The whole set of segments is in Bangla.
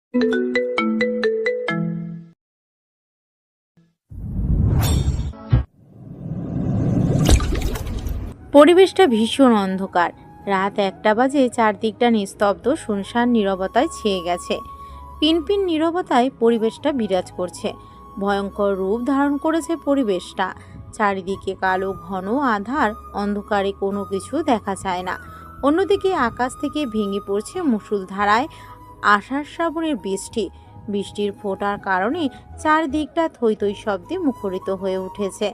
পরিবেশটা ভীষণ অন্ধকার। রাত 1টা বাজে, চারদিকটা নিস্তব্ধ, শুনশান নীরবতায় ছেয়ে গেছে। পিনপিন নীরবতায় পরিবেশটা বিরাজ করছে। ভয়ঙ্কর রূপ ধারণ করেছে পরিবেশটা। চারিদিকে কালো ঘন আধার, অন্ধকারে কোনো কিছু দেখা যায় না। অন্যদিকে আকাশ থেকে ভেঙে পড়ছে মুষলধারায় আষাঢ় শ্রাবণের বৃষ্টি। বৃষ্টির ফোঁটার কারণে চারদিকটা থই থই শব্দে মুখরিত হয়ে উঠেছে।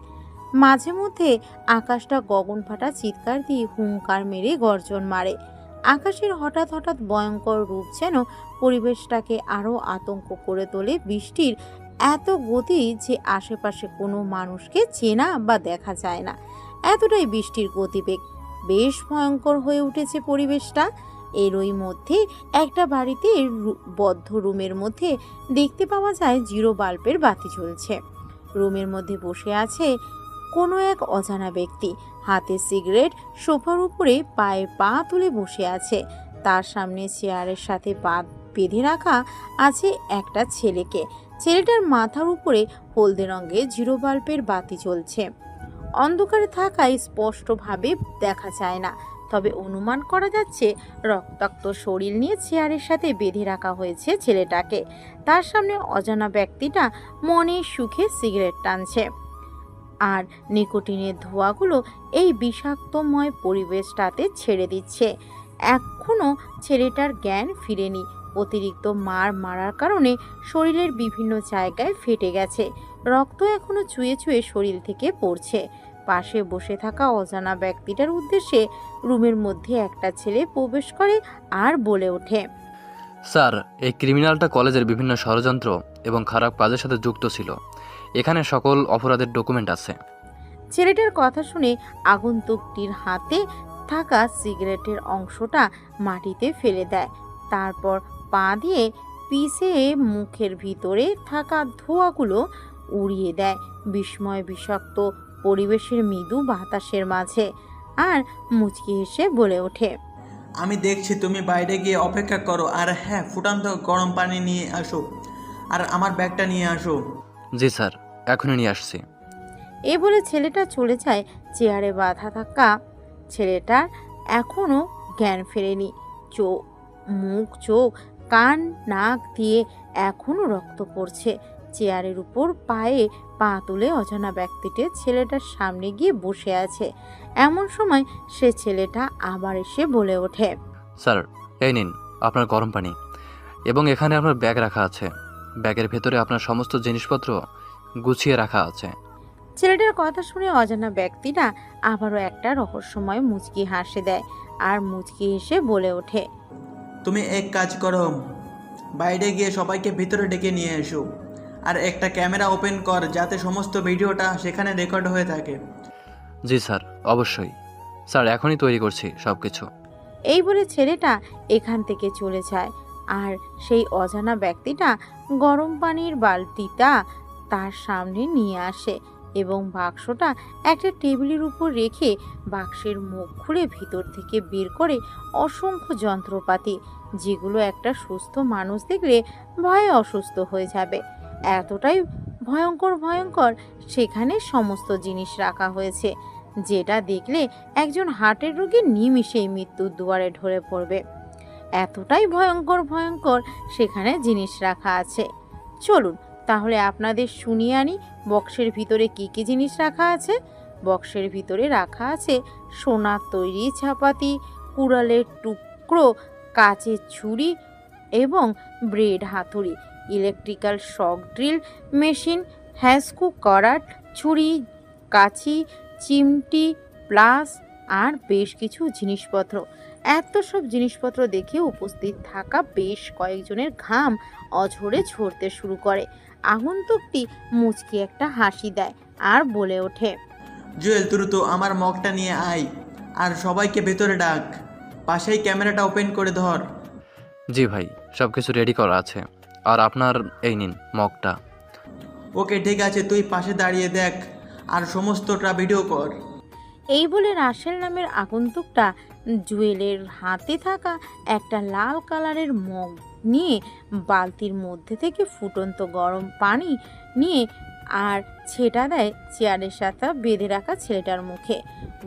মাঝে মধ্যে আকাশটা গগন ফাটা চিৎকার দিয়ে হুংকার মেরে গর্জন মারে। আকাশের হঠাৎ হঠাৎ ভয়ঙ্কর রূপ যেন পরিবেশটাকে আরো আতঙ্ক করে তোলে। বৃষ্টির এত গতি যে আশেপাশে কোনো মানুষকে চেনা বা দেখা যায় না, এতটাই বৃষ্টির গতিবেগ। বেশ ভয়ঙ্কর হয়ে উঠেছে পরিবেশটা। এরই মধ্যে একটা বাড়িতে বদ্ধ রুমের মধ্যে দেখতে পাওয়া যায় জিরো বাল্বের বাতি জ্বলছে। রুমের মধ্যে বসে আছে কোনো এক অজানা ব্যক্তি। হাতে সিগারেট, সোফার উপরে পায়ে পা তুলে বসে আছে। তার সামনে চেয়ারের সাথে পা বেঁধে রাখা আছে একটা ছেলেকে। ছেলেটার মাথার উপরে হলদে রঙের জিরো বাল্বের বাতি জ্বলছে। অন্ধকারে থাকায় স্পষ্টভাবে দেখা যায় না, তবে অনুমান করা যাচ্ছে রক্তাক্ত শরীর নিয়ে চেয়ারের সাথে বেঁধে রাখা হয়েছে ছেলেটাকে। তার সামনে অজানা ব্যক্তিটা মনের সুখে সিগারেট টানছে, আর নিকোটিনের ধোঁয়াগুলো এই বিষাক্তময় পরিবেশটাতে ছেড়ে দিচ্ছে। এখনও ছেলেটার জ্ঞান ফিরেনি। অতিরিক্ত মারার কারণে শরীরের বিভিন্ন জায়গায় ফেটে গেছে। রক্ত এখনো চুয়ে চুয়ে শরীর থেকে পড়ছে। পাশে বসে থাকা অজানা ব্যক্তিটার উদ্দেশ্যে রুমের মধ্যে একটা ছেলে প্রবেশ করে আর বলে ওঠে, স্যার, এই ক্রিমিনালটা কলেজের বিভিন্ন ষড়যন্ত্র এবং খারাপ কাজের সাথে যুক্ত ছিল। এখানে সকল অপরাধের ডকুমেন্ট আছে। ছেলেটার কথা শুনে আগন্তুকটির হাতে থাকা সিগারেটের অংশটা মাটিতে ফেলে দেয়। তারপর পা দিয়ে পিছে মুখের ভিতরে থাকা ধোঁয়াগুলো উড়িয়ে দেয় বিস্ময় বিষাক্ত পরিবেশের মৃদু বাতাসের মাঝে, আর মুচকি হেসে বলে ওঠে, আমি দেখছি তুমি বাইরে গিয়ে অপেক্ষা করো, আর হ্যাঁ, ফুটান্ত গরম পানি নিয়ে আসো, আর আমার ব্যাগটা নিয়ে আসো। জি স্যার, এখনই নিয়ে আসছি। এ বলে ছেলেটা চলে যায়। চেয়ারে বাঁধা থাকা ছেলেটার এখনো জ্ঞান ফেরেনি। মুখ, চোখ, কান, নাক দিয়ে এখনো রক্ত পড়ছে। চেয়ারের উপর পায়ে পা তুলে অজানা ব্যক্তিটি ছেলেটার সামনে গিয়ে বসে আছে। এমন সময় সে ছেলেটা আবার এসে বলে ওঠে, স্যার, এই নিন আপনার গরম পানি, এবং এখানে আপনার ব্যাগ রাখা আছে। ব্যাগের ভেতরে আপনার সমস্ত জিনিসপত্র গুছিয়ে রাখা আছে। ছেলেটার কথা শুনে অজানা ব্যক্তিটা আবারও একটা রহস্যময় মুচকি হাসি দেয়, আর মুচকি হেসে বলে ওঠে, তুমি এক কাজ করো, বাইরে গিয়ে সবাইকে ভিতরে ডেকে নিয়ে এসো, আর একটা ক্যামেরা ওপেন কর যাতে সমস্ত ভিডিওটা সেখানে রেকর্ড হয়ে থাকে। জি স্যার, অবশ্যই। স্যার, এখনই তৈরি করছি সব কিছু। এই বলে ছেলেটা এখান থেকে চলে যায়। আর সেই অজানা ব্যক্তিটা গরম পানির বালতিটা তার সামনে নিয়ে আসে এবং বাক্সটা একটা টেবিলের উপর রেখে বাক্সের মুখ খুলে ভিতর থেকে বের করে অসংখ্য যন্ত্রপাতি, যেগুলো একটা সুস্থ মানুষ দেখলে ভয়ে অসুস্থ হয়ে যাবে। এতটাই ভয়ঙ্কর সেখানে সমস্ত জিনিস রাখা হয়েছে, যেটা দেখলে একজন হার্টের রোগী নিমিষেই মৃত্যুর দুয়ারে ঢলে পড়বে। এতটাই ভয়ঙ্কর সেখানে জিনিস রাখা আছে। চলুন তাহলে আপনাদের শুনিয়ে আনি বক্সের ভিতরে কি কি জিনিস রাখা আছে। বক্সের ভিতরে রাখা আছে সোনার তৈরি ছাপাতি, কুড়ালের টুকরো, কাচের ছুরি এবং ব্রেড হাতুড়ি, ইলেকট্রিক্যাল শক ড্রিল মেশিন, হ্যাস্কু করাট, ছুরি, কাঁচি, চিমটি, প্লাস আর বেশ কিছু জিনিসপত্র। এত সব জিনিসপত্র দেখে উপস্থিত থাকা বেশ কয়েকজনের ঘাম অঝরে ঝরতে শুরু করে। আগন্তুকটি মুচকি একটা হাসি দেয় আর বলে ওঠে, জুয়েল, দ্রুত আমার মগটা নিয়ে আয়, আর সবাইকে ভেতরে ডাক। পাশেই ক্যামেরাটা ওপেন করে ধর। জি ভাই, সব কিছু রেডি করা আছে। আর আপনার এই নিন মগটা। ওকে, ঠিক আছে, তুই পাশে দাঁড়িয়ে দেখ আর সমস্তটা ভিডিও কর। এই বলে রাসেল নামের আগন্তুকটা জুয়েলের হাতে থাকা একটা লাল কালারের মগ নিয়ে বালতির মধ্যে থেকে ফুটন্ত গরম পানি নিয়ে আর ছেটা দেয় চেয়ারের সাথে বেঁধে রাখা ছেলেটার মুখে।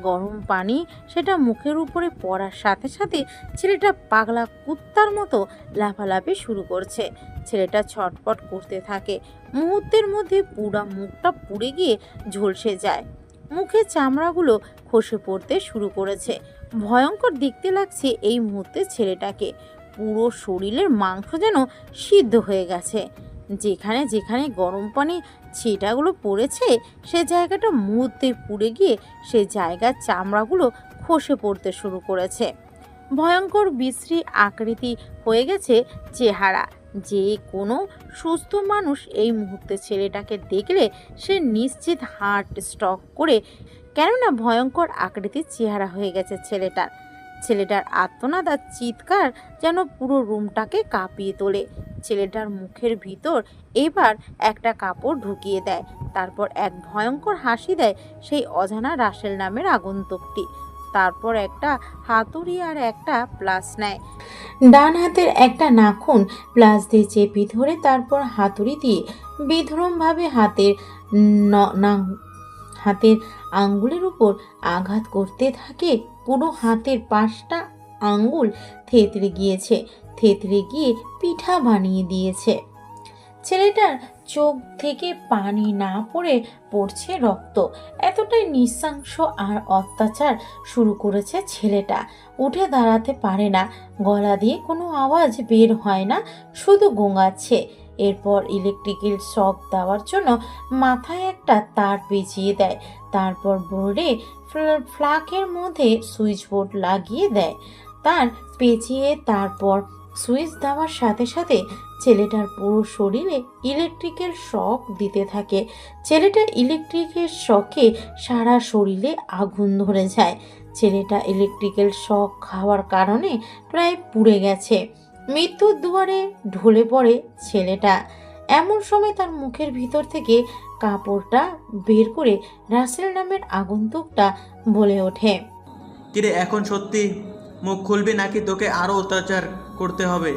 গরম পানি সেটা মুখের উপরে পড়ার সাথে সাথে ছেলেটা পাগলা কুত্তার মতো লাফালাফি শুরু করছে। ছেলেটা ছটফট করতে থাকে। মুহূর্তের মধ্যে পুরা মুখটা পুড়ে গিয়ে ঝলসে যায়। মুখের চামড়াগুলো খসে পড়তে শুরু করেছে। ভয়ঙ্কর দেখতে লাগছে এই মুহূর্তে ছেলেটাকে। পুরো শরীরের মাংস যেন সিদ্ধ হয়ে গেছে। যেখানে যেখানে গরম পানি ছিটাগুলো পড়েছে সে জায়গাটা মুহূর্তে পুড়ে গিয়ে সে জায়গার চামড়াগুলো খসে পড়তে শুরু করেছে। ভয়ঙ্কর বিশ্রী আকৃতি হয়ে গেছে চেহারা। যে কোনো সুস্থ মানুষ এই মুহূর্তে ছেলেটাকে দেখলে সে নিশ্চিত হার্ট স্ট্রোক করে, কেননা ভয়ঙ্কর আকৃতির চেহারা হয়ে গেছে ছেলেটার। ছেলেটার আর্তনাদ আর চিৎকার যেন পুরো রুমটাকে কাঁপিয়ে তোলে। ছেলেটার মুখের ভিতর এবার একটা কাপড় ঢুকিয়ে দেয়, তারপর এক ভয়ঙ্কর হাসি দেয় সেই অজানা রাসেল নামের আগন্তুকটি। তারপর একটা হাতুড়ি আর একটা প্লাস নেয়। ডান হাতের একটা নাখুন প্লাস দিয়ে চেপে ধরে তারপর হাতুড়ি দিয়ে বেধরমভাবে হাতের আঙ্গুলের উপর আঘাত করতে থাকে। পুরো হাতের 5টা আঙ্গুল থেতড়ে গিয়ে পিঠা বানিয়ে দিয়েছে। ছেলেটার চোখ থেকে পানি না পড়ছে রক্ত। এতটাই নৃশংস আর অত্যাচার শুরু করেছে ছেলেটা। উঠে দাঁড়াতে পারে না, গলা দিয়ে কোনো আওয়াজ বের হয় না, শুধু গোঙাচ্ছে। এরপর ইলেকট্রিক্যাল শক দেওয়ার জন্য মাথায় একটা তার পেঁচিয়ে দেয়। তারপর বোর্ডে ফ্লাকের মধ্যে সুইচ বোর্ড লাগিয়ে দেয়। তার পেঁচিয়ে তারপর সুইচ দেওয়ার সাথে সাথে ছেলেটার পুরো শরীরে ইলেকট্রিক্যাল শক দিতে থাকে। ছেলেটার ইলেকট্রিক্যাল শকে সারা শরীরে আগুন ধরে যায়। ছেলেটা ইলেকট্রিক্যাল শক খাওয়ার কারণে প্রায় পুড়ে গেছে। মৃত্যুর দুয়ারে ঢলে পড়ে ছেলেটা। এমন সময় তার মুখের ভিতর থেকে কাপড়টা বের করে রাসেল নামের আগন্তুকটা বলে ওঠে, কিরে এখন সত্যি মুখ খুলবি নাকি তোকে আরো অত্যাচার করতে হবে?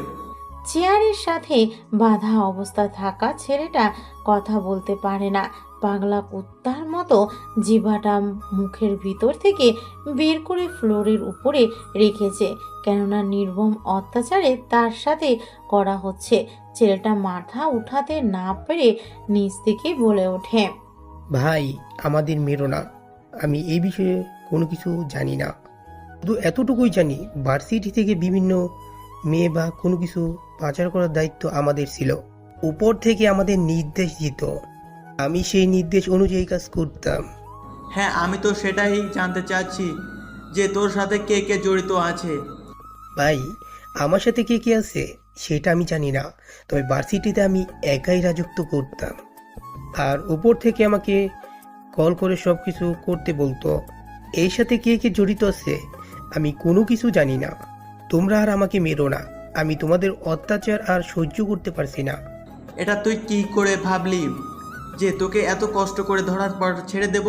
চেয়ারের সাথে বাঁধা অবস্থা থাকা ছেলেটা কথা বলতে পারে না। পাগলা কুত্তার মতো জিভাটা মুখের ভিতর থেকে বের করে ফ্লোরের উপরে রেখেছে, কেননা নির্মম অত্যাচারে তার সাথে করা হচ্ছে। ছেলেটা মাথা উঠাতে না পেরে নিচ থেকে বলে ওঠে, ভাই আমাদের মেরো না, আমি এই বিষয়ে কোনো কিছু জানি না। শুধু এতটুকুই জানি ভার্সিটি থেকে বিভিন্ন মেয়ে বা কোনো কিছু পাচার করার দায়িত্ব আমাদের ছিল। উপর থেকে আমাদের নির্দেশ দিত, আমি সেই নির্দেশ অনুযায়ী কাজ করতাম। হ্যাঁ, আমি তো সেটাই জানতে চাচ্ছি যে তোর সাথে কে কে জড়িত আছে। ভাই আমার সাথে কে কে আছে সেটা আমি জানি না, তবে ভার্সিটিতে আমি একাই রাজত্ব করতাম। আর উপর থেকে আমাকে কল করে সব কিছু করতে বলতো। এর সাথে কে কে জড়িত আছে আমি কোনো কিছু জানি না। তোমরা আর আমাকে মেরো না, আমি তোমাদের অত্যাচার আর সহ্য করতে পারছি না। এটা তুই কি করে ভাবলি যে তোকে এত কষ্ট করে ধরার পর ছেড়ে দেব?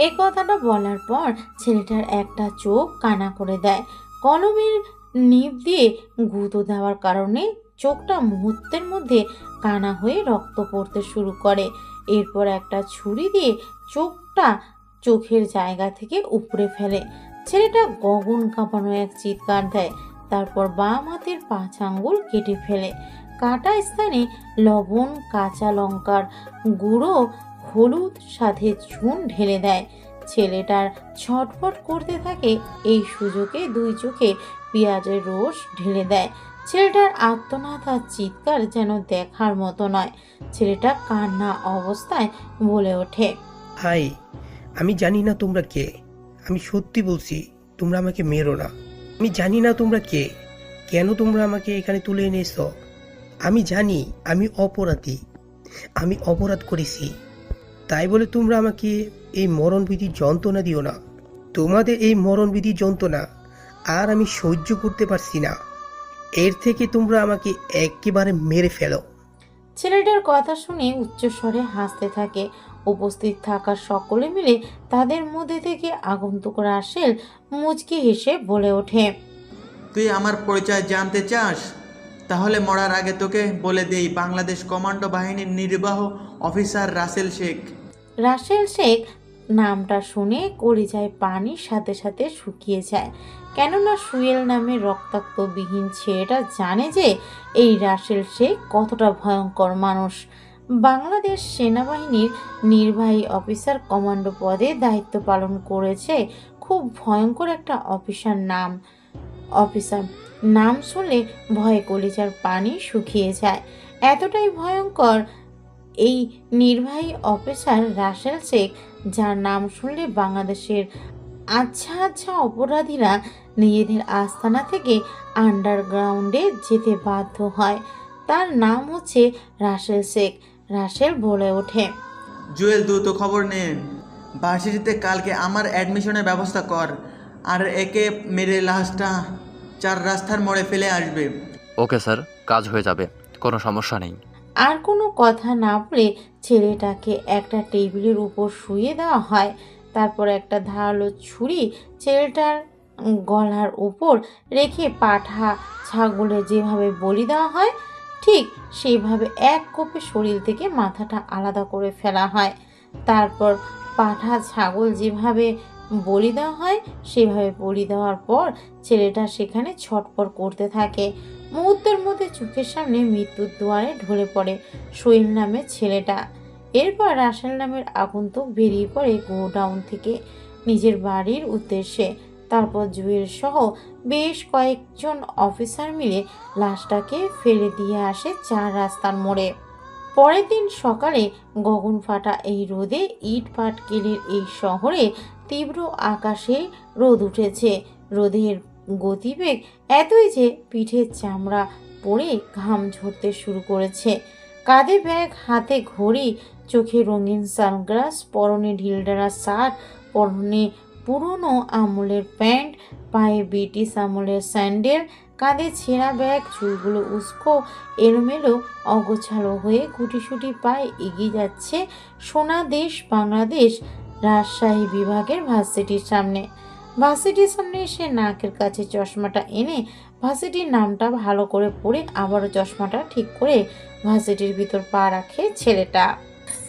এই কথাটা বলার পর ছেলেটার একটা চোখ কানা করে দেয়। কলমের নিব দিয়ে গুঁতো দেওয়ার কারণে চোখটা মুহূর্তের মধ্যে কানা হয়ে রক্ত পড়তে শুরু করে। এরপর একটা ছুরি দিয়ে চোখের জায়গা থেকে উপড়ে ফেলে। ছেলেটা গগন কাঁপানো এক চিৎকার দেয়। তারপর বাম হাতের 5 আঙ্গুল কেটে ফেলে। কাটা স্থানে লবণ, কাঁচা লঙ্কার গুঁড়ো, হলুদ সাথে চুন ঢেলে দেয়। ছেলেটার ছটফট করতে থাকে। এই সুযোগে 2 চোখে পেঁয়াজের রস ঢেলে দেয়। ছেলেটার আর্তনাদ আর চিৎকার যেন দেখার মতো নয়। ছেলেটা কান্না অবস্থায় বলে ওঠে, ভাই আমি জানি না তোমরা কে, আমি সত্যি বলছি তোমরা আমাকে মেরো না। আমি জানি না তোমরা কে, কেন তোমরা আমাকে এখানে তুলে এনেছ। আমি জানি আমি অপরাধী, আমি অপরাধ করেছি, তাই বলে তোমরা আমাকে এই মরণবিধির যন্ত্রণা দিও না। তোমাদের এই মরণবিধির যন্ত্রণা আর আমি সহ্য করতে পারছি না। এর থেকে তোমরা আমাকে একেবারে মেরে ফেলো। ছেলেটার কথা শুনে উচ্চস্বরে হাসতে থাকে। উপস্থিত থাকা সকলে মিলে তাদের মধ্যে থেকে আগন্তুক রাসেল মুচকি হেসে বলে ওঠে, তুই আমার পরিচয় জানতে চাস? তাহলে মরার আগে তোকে বলে দেই, বাংলাদেশ কমান্ডো বাহিনীর নির্বাহ অফিসার রাসেল শেখ। রাসেল শেখ নামটা শুনে কলিজায় পানির সাথে সাথে শুকিয়ে যায়, কেননা সুয়েল নামের রক্তাক্তবিহীন ছেলেটা জানে যে এই রাসেল শেখ কতটা ভয়ঙ্কর মানুষ। বাংলাদেশ সেনাবাহিনীর নির্বাহী অফিসার কমান্ডো পদে দায়িত্ব পালন করেছে খুব ভয়ঙ্কর একটা অফিসার নাম শুনলে ভয়ে কলিজার পানি শুকিয়ে যায়। এতটাই ভয়ঙ্কর এই নির্বাহী অফিসার রাসেল শেখ, যার নাম শুনলে বাংলাদেশের আচ্ছা আচ্ছা অপরাধীরা নিজেদের আস্তানা থেকে আন্ডারগ্রাউন্ডে যেতে বাধ্য হয়। তার নাম হচ্ছে রাসেল শেখ। রাসেল বলে ওঠে, জুয়েল, দ্রুত খবর নেন, ভার্সিটিতে কালকে আমার অ্যাডমিশনের ব্যবস্থা কর, আর একে মেরে লাশটা 4 রাস্তার মোড়ে ফেলে আসবে। ওকে স্যার, কাজ হয়ে যাবে, কোনো সমস্যা নেই। আর কোনো কথা না বলে ছেলেটাকে একটা টেবিলের উপর শুয়ে দেওয়া হয়। তারপর একটা ধারালো ছুরি ছেলেটার গলার উপর রেখে পাঠা ছাগলের যেভাবে বলি দেওয়া হয় ঠিক সেইভাবে এক কোপে শরীর থেকে মাথাটা আলাদা করে ফেলা হয়। তারপর পাঠা ছাগল যেভাবে বলি দেওয়া হয় সেভাবে বলি দেওয়ার পর ছেলেটা সেখানে ছটফট করতে থাকে। মুহূর্তের মধ্যে চোখের সামনে মৃত্যুর দুয়ারে ঢলে পড়ে সোহেল নামের ছেলেটা। এরপর রাসেল নামের আগন্তুক বেরিয়ে পড়ে গোডাউন থেকে নিজের বাড়ির উদ্দেশ্যে। তারপর জুয়েল সহ বেশ কয়েকজন অফিসার মিলে লাশটাকে ফেলে দিয়ে আসে 4 রাস্তার মোড়ে। পরের দিন সকালে গগন ফাটা এই রোদে ইট পাটকেলের এই শহরে তীব্র আকাশে রোদ উঠেছে। রোদের গতিবেগ এতই যে পিঠের চামড়া পড়ে ঘাম ঝরতে শুরু করেছে। কাঁধে ব্যাগ, হাতে ঘড়ি, চোখে রঙিন সানগ্লাস, পরনে ঢিলঢালা শার্ট, পরনে পুরনো আমলের প্যান্ট, পায়ে ব্রিটিশ আমলের স্যান্ডেল, কাঁধে ছেঁড়া ব্যাগ, চুলগুলো উস্কো এলোমেলো অগোছালো হয়ে গুটিসুটি পায়ে এগিয়ে যাচ্ছে সোনা দেশ বাংলাদেশ রাজশাহী বিভাগের ভার্সিটির সামনে। ভার্সিটির সামনে এসে নাকের কাছে চশমাটা এনে ভার্সিটির নামটা ভালো করে পড়ে আবারও চশমাটা ঠিক করে ভার্সিটির ভিতর পা রাখে ছেলেটা।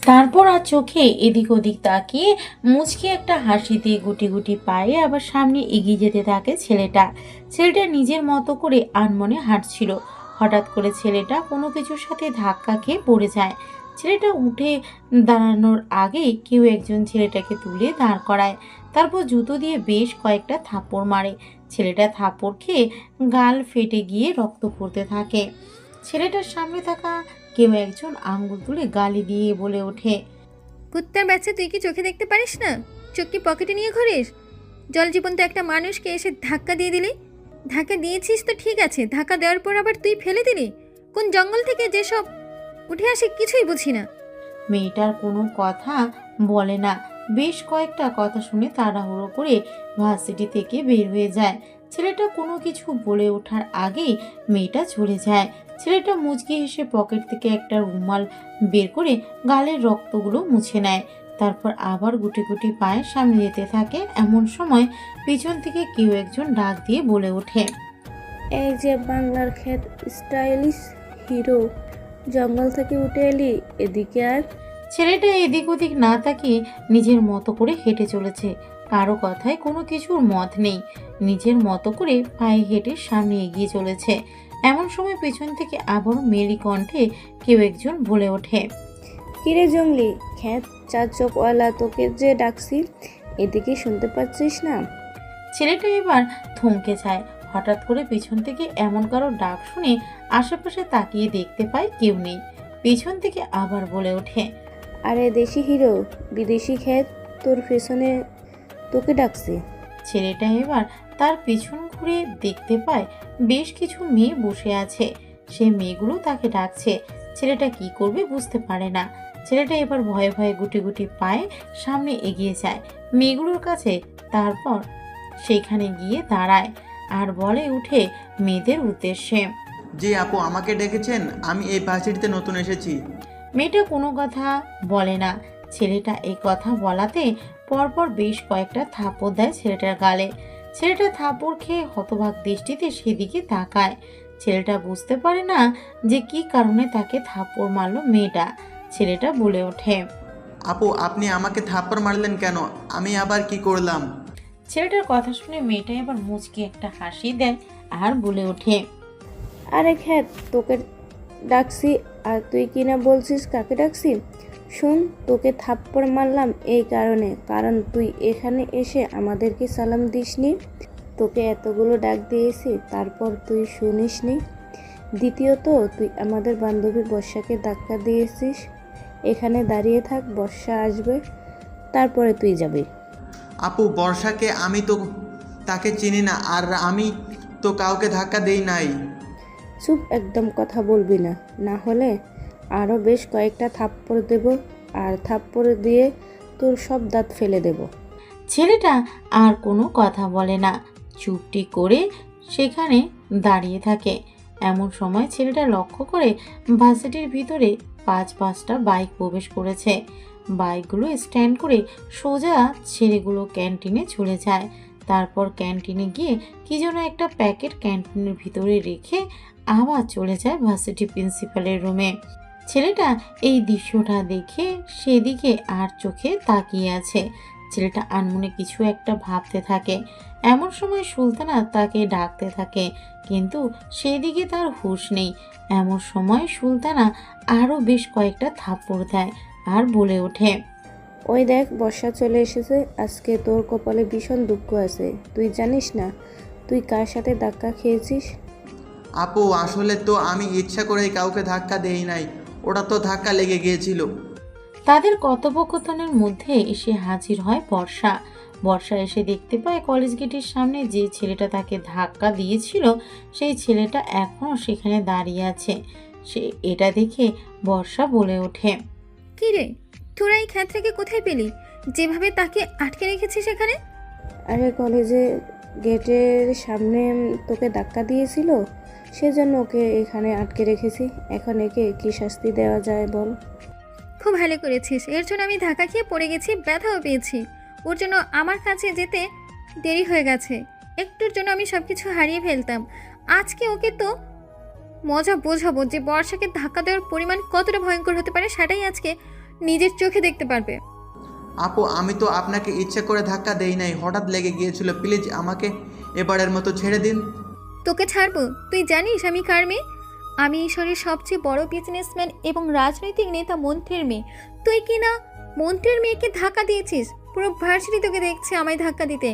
তারপর আর চোখে এদিক ওদিক তাকিয়ে মুচকি একটা হাসি দিয়ে গুটি গুটি পায়ে আবার সামনে এগিয়ে যেতে থাকে ছেলেটা। ছেলেটা নিজের মতো করে আনমনে হাঁটছিল। হঠাৎ করে ছেলেটা কোনো কিছুর সাথে ধাক্কা খেয়ে পড়ে যায়। ছেলেটা উঠে দাঁড়ানোর আগেই কেউ একজন ছেলেটাকে তুলে দাঁড় করায়। তারপর জুতো দিয়ে বেশ কয়েকটা থাপ্পড় মারে। ছেলেটা থাপ্পড় খেয়ে গাল ফেটে গিয়ে রক্ত পড়তে থাকে। ছেলেটার সামনে থাকা কেউ একজন আঙ্গুল তুলে গালি দিয়ে বলে ওঠে, কুত্তার বাচ্চা, তুই কি চোখে দেখতে পারিস না? চোখ কি পকেটে নিয়ে ঘুরিস? জল জীবন্ত একটা মানুষকে এসে ধাক্কা দিয়ে দিলি। ধাক্কা দিয়েছিস তো ঠিক আছে, ধাক্কা দেওয়ার পর আবার তুই ফেলে দিলি। কোন জঙ্গল থেকে যেসব উঠে আসে কিছুই বুঝি না। মেয়েটার কোনো কথা বলে না। বেশ কয়েকটা কথা শুনে তাড়াহুড়ো করে ভার্সিটি থেকে বের হয়ে যায়। ছেলেটা কোনো কিছু বলে ওঠার আগেই মেয়েটা চলে যায়। ছেলেটা মুচকি হেসে পকেট থেকে একটা রুমাল বের করে গালের রক্তগুলো মুছে নেয়। তারপর আবার গুটি গুটি পায়ে সামনে যেতে থাকে। এমন সময় পিছন থেকে কেউ একজন ডাক দিয়ে বলে ওঠে, এই যে বাংলার খ্যাত স্টাইলিশ হিরো, জঙ্গল থেকে উঠে এলি, এদিকে আর। ছেলেটা এদিক ওদিক না তাকিয়ে নিজের মতো করে হেঁটে চলেছে। কারো কথায় কোনো কিছুর মত নেই। নিজের মতো করে পায়ে হেঁটে সামনে এগিয়ে চলেছে। এমন সময় পেছন থেকে আবারও মেরি কণ্ঠে কেউ একজন বলে ওঠে, কিরে জঙ্গলি, খ্যাত চার চোখওয়ালা, তোকে যে ডাকছি, এদিকে শুনতে পাচ্ছিস না? ছেলেটা এবার থমকে যায়। হঠাৎ করে পিছন থেকে এমন কারো ডাক শুনে আশেপাশে তাকিয়ে দেখতে পায় কেউ নেই। পিছন থেকে আবার বলে ওঠে, আরে দেশি হিরো, বিদেশি খ্যাত তোর পেছনে তোকে ডাকছে। ছেলেটা এবার তার পিছন ঘুরে দেখতে পায় বেশ কিছু মেয়ে বসে আছে। সে মেয়েগুলো তাকে ডাকছে। ছেলেটা কি করবে বুঝতে পারে না। ছেলেটা এবার ভয়ে ভয়ে গুটি গুটি পায়ে সামনে এগিয়ে যায় মেয়েগুলোর কাছে। তারপর সেখানে গিয়ে দাঁড়ায় আর বলে উঠে মেয়েদের উদ্দেশ্যে, জি আপু, আমাকে ডেকেছেন? আমি এই ভার্সিটিতে নতুন এসেছি। মেয়েটা কোনো কথা বলে না। ছেলেটা এই কথা বলাতে পরপর বেশ কয়েকটা থাপড় দেয় ছেলেটার গালে। ছেলেটা থাপড় খেয়ে হতবাক দৃষ্টিতে সেদিকে তাকায়। ছেলেটা বুঝতে পারে না যে কি কারণে তাকে থাপ্পড় মারলো মেয়েটা। ছেলেটা বলে ওঠে। আপু, আপনি আমাকে থাপ্পড় মারলেন কেন? আমি আবার কি করলাম? ছেলেটার কথা শুনে মেয়েটা এবার মুচকি একটা হাসি দেয় আর বলে ওঠে। আরে খ্যাত, তোকে ডাকছি আর তুই কিনা বলছিস কাকে ডাকছি? শুন, তোকে থাপ্পড় মারলাম এই কারণে, কারণ তুই এখানে এসে আমাদেরকে সালাম দিসনি। তোকে এতগুলো ডাক দিয়েছি, তারপর তুই শুনিসনি। দ্বিতীয়ত, তুই আমাদের বান্ধবী বর্ষাকে ধাক্কা দিয়েছিস। এখানে দাঁড়িয়ে থাক, বর্ষা আসবে, তারপরে তুই যাবি। আপু, বর্ষাকে আমি তো তাকে চিনি না, আর আমি তো কাউকে ধাক্কা দেই নাই। চুপ, একদম কথা বলবি না, না হলে আরও বেশ কয়েকটা থাপ্পড় দেব, আর থাপ্পড় দিয়ে তোর সব দাঁত ফেলে দেব। ছেলেটা আর কোনো কথা বলে না, চুপটি করে সেখানে দাঁড়িয়ে থাকে। এমন সময় ছেলেটা লক্ষ্য করে ভার্সিটির ভিতরে 5-5টা বাইক প্রবেশ করেছে। বাইকগুলো স্ট্যান্ড করে সোজা ছেলেগুলো ক্যান্টিনে চলে যায়। তারপর ক্যান্টিনে গিয়ে কি যেন একটা প্যাকেট ক্যান্টিনের ভিতরে রেখে আবার চলে যায় ভার্সিটি প্রিন্সিপালের রুমে। ছেলেটা এই দৃশ্যটা দেখে সেদিকে আর চোখে তাকিয়ে আছে। ছেলেটা আনমনে কিছু একটা ভাবতে থাকে। এমন সময় সুলতানা তাকে ডাকতে থাকে, কিন্তু সেদিকে তার হুঁশ নেই। এমন সময় সুলতানা আরও বেশ কয়েকটা থাপ্পড় দেয় আর বলে ওঠে। ওই দেখ, বর্ষা চলে এসেছে। আজকে তোর কপালে ভীষণ দুঃখ আছে। তুই জানিস না তুই কার সাথে ধাক্কা খেয়েছিস? আপু, আসলে তো আমি ইচ্ছা করেই কাউকে ধাক্কা দেই নাই, ওটা তো ধাক্কা লেগে গিয়েছিল। তাদের কথোপকথনের মধ্যে এসে হাজির হয় বর্ষা। বর্ষা এসে দেখতে পায় কলেজ গেটের সামনে যে ছেলেটা তাকে ধাক্কা দিয়েছিল সেই ছেলেটা এখনও সেখানে দাঁড়িয়ে আছে। সে এটা দেখে বর্ষা বলে ওঠে। কি রে, তোরা এই খ্যাতটাকে কোথায় পেলি? যেভাবে তাকে আটকে রেখেছিস এখানে? আরে কলেজে গেটের সামনে তোকে ধাক্কা দিয়েছিল, সেজন্য ওকে এখানে আটকে রেখেছি। এখন একে কি শাস্তি দেওয়া যায় বল? খুব ভালো করেছিস। এর জন্য আমি ধাক্কা খেয়ে পড়ে গেছি, ব্যথাও পেয়েছি। ওর জন্য আমার কাছে যেতে দেরি হয়ে গেছে। একটুর জন্য আমি সব কিছু হারিয়ে ফেলতাম। আজকে ওকে তো মজা বোঝাবো যে বর্ষাকে ধাক্কা দেওয়ার পরিমাণ কতটা ভয়ঙ্কর হতে পারে, সেটাই আজকে নিজের চোখে দেখতে পারবে। আপু, আমি তো আপনাকে ইচ্ছা করে ধাক্কা দেই নাই, হঠাৎ লেগে গিয়েছিল। প্লিজ আমাকে এবারের মতো ছেড়ে দিন। তোকে ছাড়বো? তুই জানিস আমি কার মেয়ে? আমি ঈশ্বরের সবচেয়ে বড় বিজনেসম্যান এবং রাজনৈতিক নেতা মন্ত্রীর মেয়ে। তুই কি না মন্ত্রীর মেয়েকে ধাক্কা দিয়েছিস? পুরো ভার্সিটি তোকে দেখছে আমায় ধাক্কা দিতে।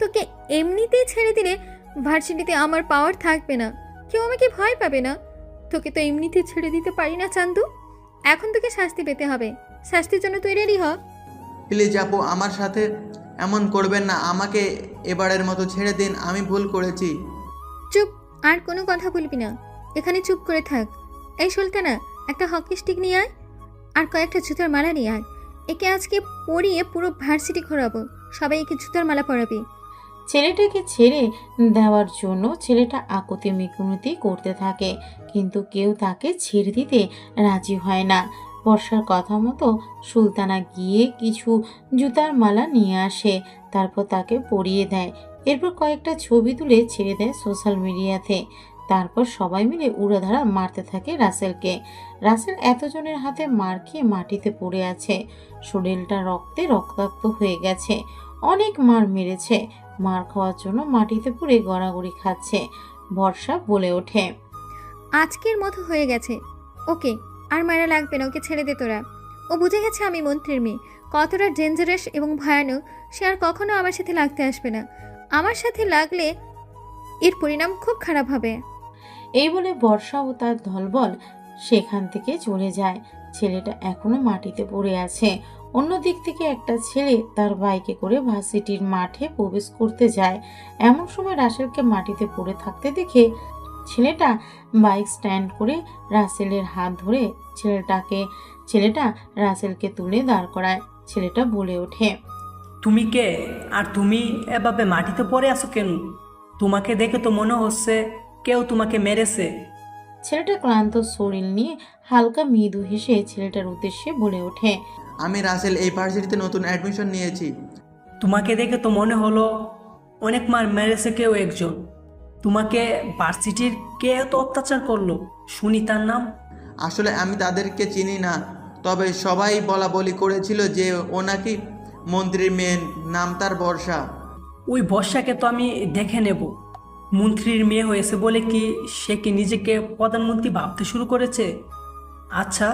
তোকে এমনিতেই ছেড়ে দিলে ভার্সিটিতে আমার পাওয়ার থাকবে না, কেউ আমাকে ভয় পাবে না। তোকে তো এমনিতে ছেড়ে দিতে পারি না চান্দু। এখন তোকে শাস্তি পেতে হবে। শাস্তির জন্য তুই রেডি হ। প্লিজ আপু, আমার সাথে এমন করবেন না, আমাকে এবারের মতো ছেড়ে দিন, আমি ভুল করেছি। চুপ, আর কোনো কথা বলবি না। এখানে চুপ করে থাক। এই সুলতানা, একটা হকি স্টিক নিয়ে আয় আর কয়েকটা জুতার মালা নিয়ে আয়। একে আজকে পরিয়ে পুরো ভার্সিটি ঘোরাবো, সবাই একে জুতার মালা পরাবি। ছেলেটাকে ছেড়ে দেওয়ার জন্য ছেলেটা আকুতি মিকুতি করতে থাকে, কিন্তু কেউ তাকে ছেড়ে দিতে রাজি হয় না। বর্ষার কথা মতো সুলতানা গিয়ে কিছু জুতার মালা নিয়ে আসে, তারপর তাকে পরিয়ে দেয়। এরপর কয়েকটা ছবি তুলে ছেড়ে দেয় সোশ্যাল মিডিয়াতে। তারপর সবাই মিলে উড়াধারা মারতে থাকে রাসেলকে। রাসেল এতজনের হাতে মার খেয়ে মাটিতে পড়ে আছে, শরীরটা রক্তে রক্তাক্ত হয়ে গেছে। অনেক মার মেরেছে, মার খাওয়ার জন্য মাটিতে পড়ে গড়াগড়ি খাচ্ছে। বর্ষা বলে ওঠে। আজকের মতো হয়ে গেছে, ওকে আর মারা লাগবে না, ওকে ছেড়ে দে তোরা। ও বুঝে গেছে আমি মন্ত্রীর মেয়ে, কতটা ডেঞ্জারাস এবং ভয়ানক। সে আর কখনো আমার সাথে লাগতে আসবে না। আমার সাথে লাগলে এর পরিণাম খুব খারাপ হবে। এই বলে বর্ষা ও তার দলবল সেখান থেকে চলে যায়। ছেলেটা এখনো মাটিতে পড়ে আছে। অন্যদিক থেকে একটা ছেলে তার বাইকে করে ভার্সিটির মাঠে প্রবেশ করতে যায়। এমন সময় রাসেলকে মাটিতে পড়ে থাকতে দেখে ছেলেটা বাইক স্ট্যান্ড করে রাসেলের হাত ধরে ছেলেটা রাসেলকে তুলে দাঁড় করায়। ছেলেটা বলে ওঠে। তুমি কে? আর তুমি এভাবে মাটিতে পড়ে আছো কেন? তোমাকে দেখে তো মনে হচ্ছে কেউ তোমাকে মেরেছে। ছেলেটা ক্লান্ত শরীর নিয়ে হালকা মৃদু হেসে ছেলেটার উদ্দেশ্যে বলে ওঠে। আমি রাসেল, এই ভার্সিটিতে নতুন অ্যাডমিশন নিয়েছি। তোমাকে দেখে তো মনে হলো অনেক মার মেরেছে কেউ একজন। তোমাকে ভার্সিটির কে এত অত্যাচার করলো শুনি তার নাম। আসলে আমি তাদেরকে চিনি না, তবে সবাই বলা বলি করেছিল যে ও নাকি মন্ত্রীর মেয়ে, নাম তার বর্ষা। ওই বর্ষাকে তো আমি দেখে নেব। মন্ত্রীর মেয়ে হয়েছে বলে কি সে কি নিজেকে প্রধানমন্ত্রী ভাবতে শুরু করেছে? আচ্ছা,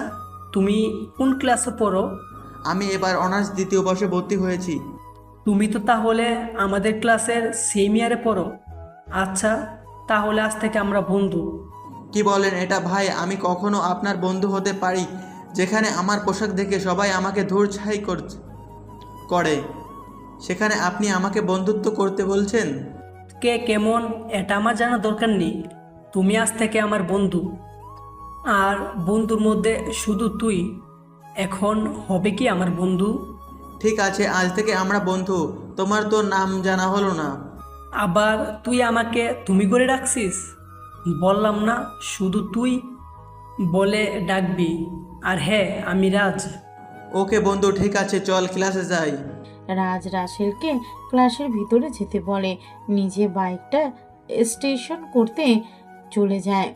তুমি কোন ক্লাসে পড়ো? আমি এবার অনার্স দ্বিতীয় বর্ষে ভর্তি হয়েছি। তুমি তো তাহলে আমাদের ক্লাসের সেম ইয়ারে পড়ো। আচ্ছা, তাহলে আজ থেকে আমরা বন্ধু। কি বলেন এটা ভাই? আমি কখনো আপনার বন্ধু হতে পারি যেখানে আমার পোশাক দেখে সবাই আমাকে ধূরছাই করে, সেখানে আপনি আমাকে বন্ধুত্ব করতে বলছেন? কে কেমন এটা আমার জানা দরকার নেই। তুমি আজ থেকে আমার বন্ধু, আর বন্ধুর মধ্যে শুধু তুই এখন হবে কি আমার বন্ধু। ঠিক আছে, আজ থেকে আমরা বন্ধু। তোমার তো নাম জানা হলো না। আবার তুই আমাকে তুমি করে ডাকছিস? বললাম না শুধু তুই বলে ডাকবি। আর হ্যাঁ, আমি রাজ। ওকে বন্ধু, ঠিক আছে, চল ক্লাসে যাই। রাজ রাসেলকে ক্লাসের ভিতরে যেতে বলে, নিজে বাইকটা স্টেশন করতে চলে যায়।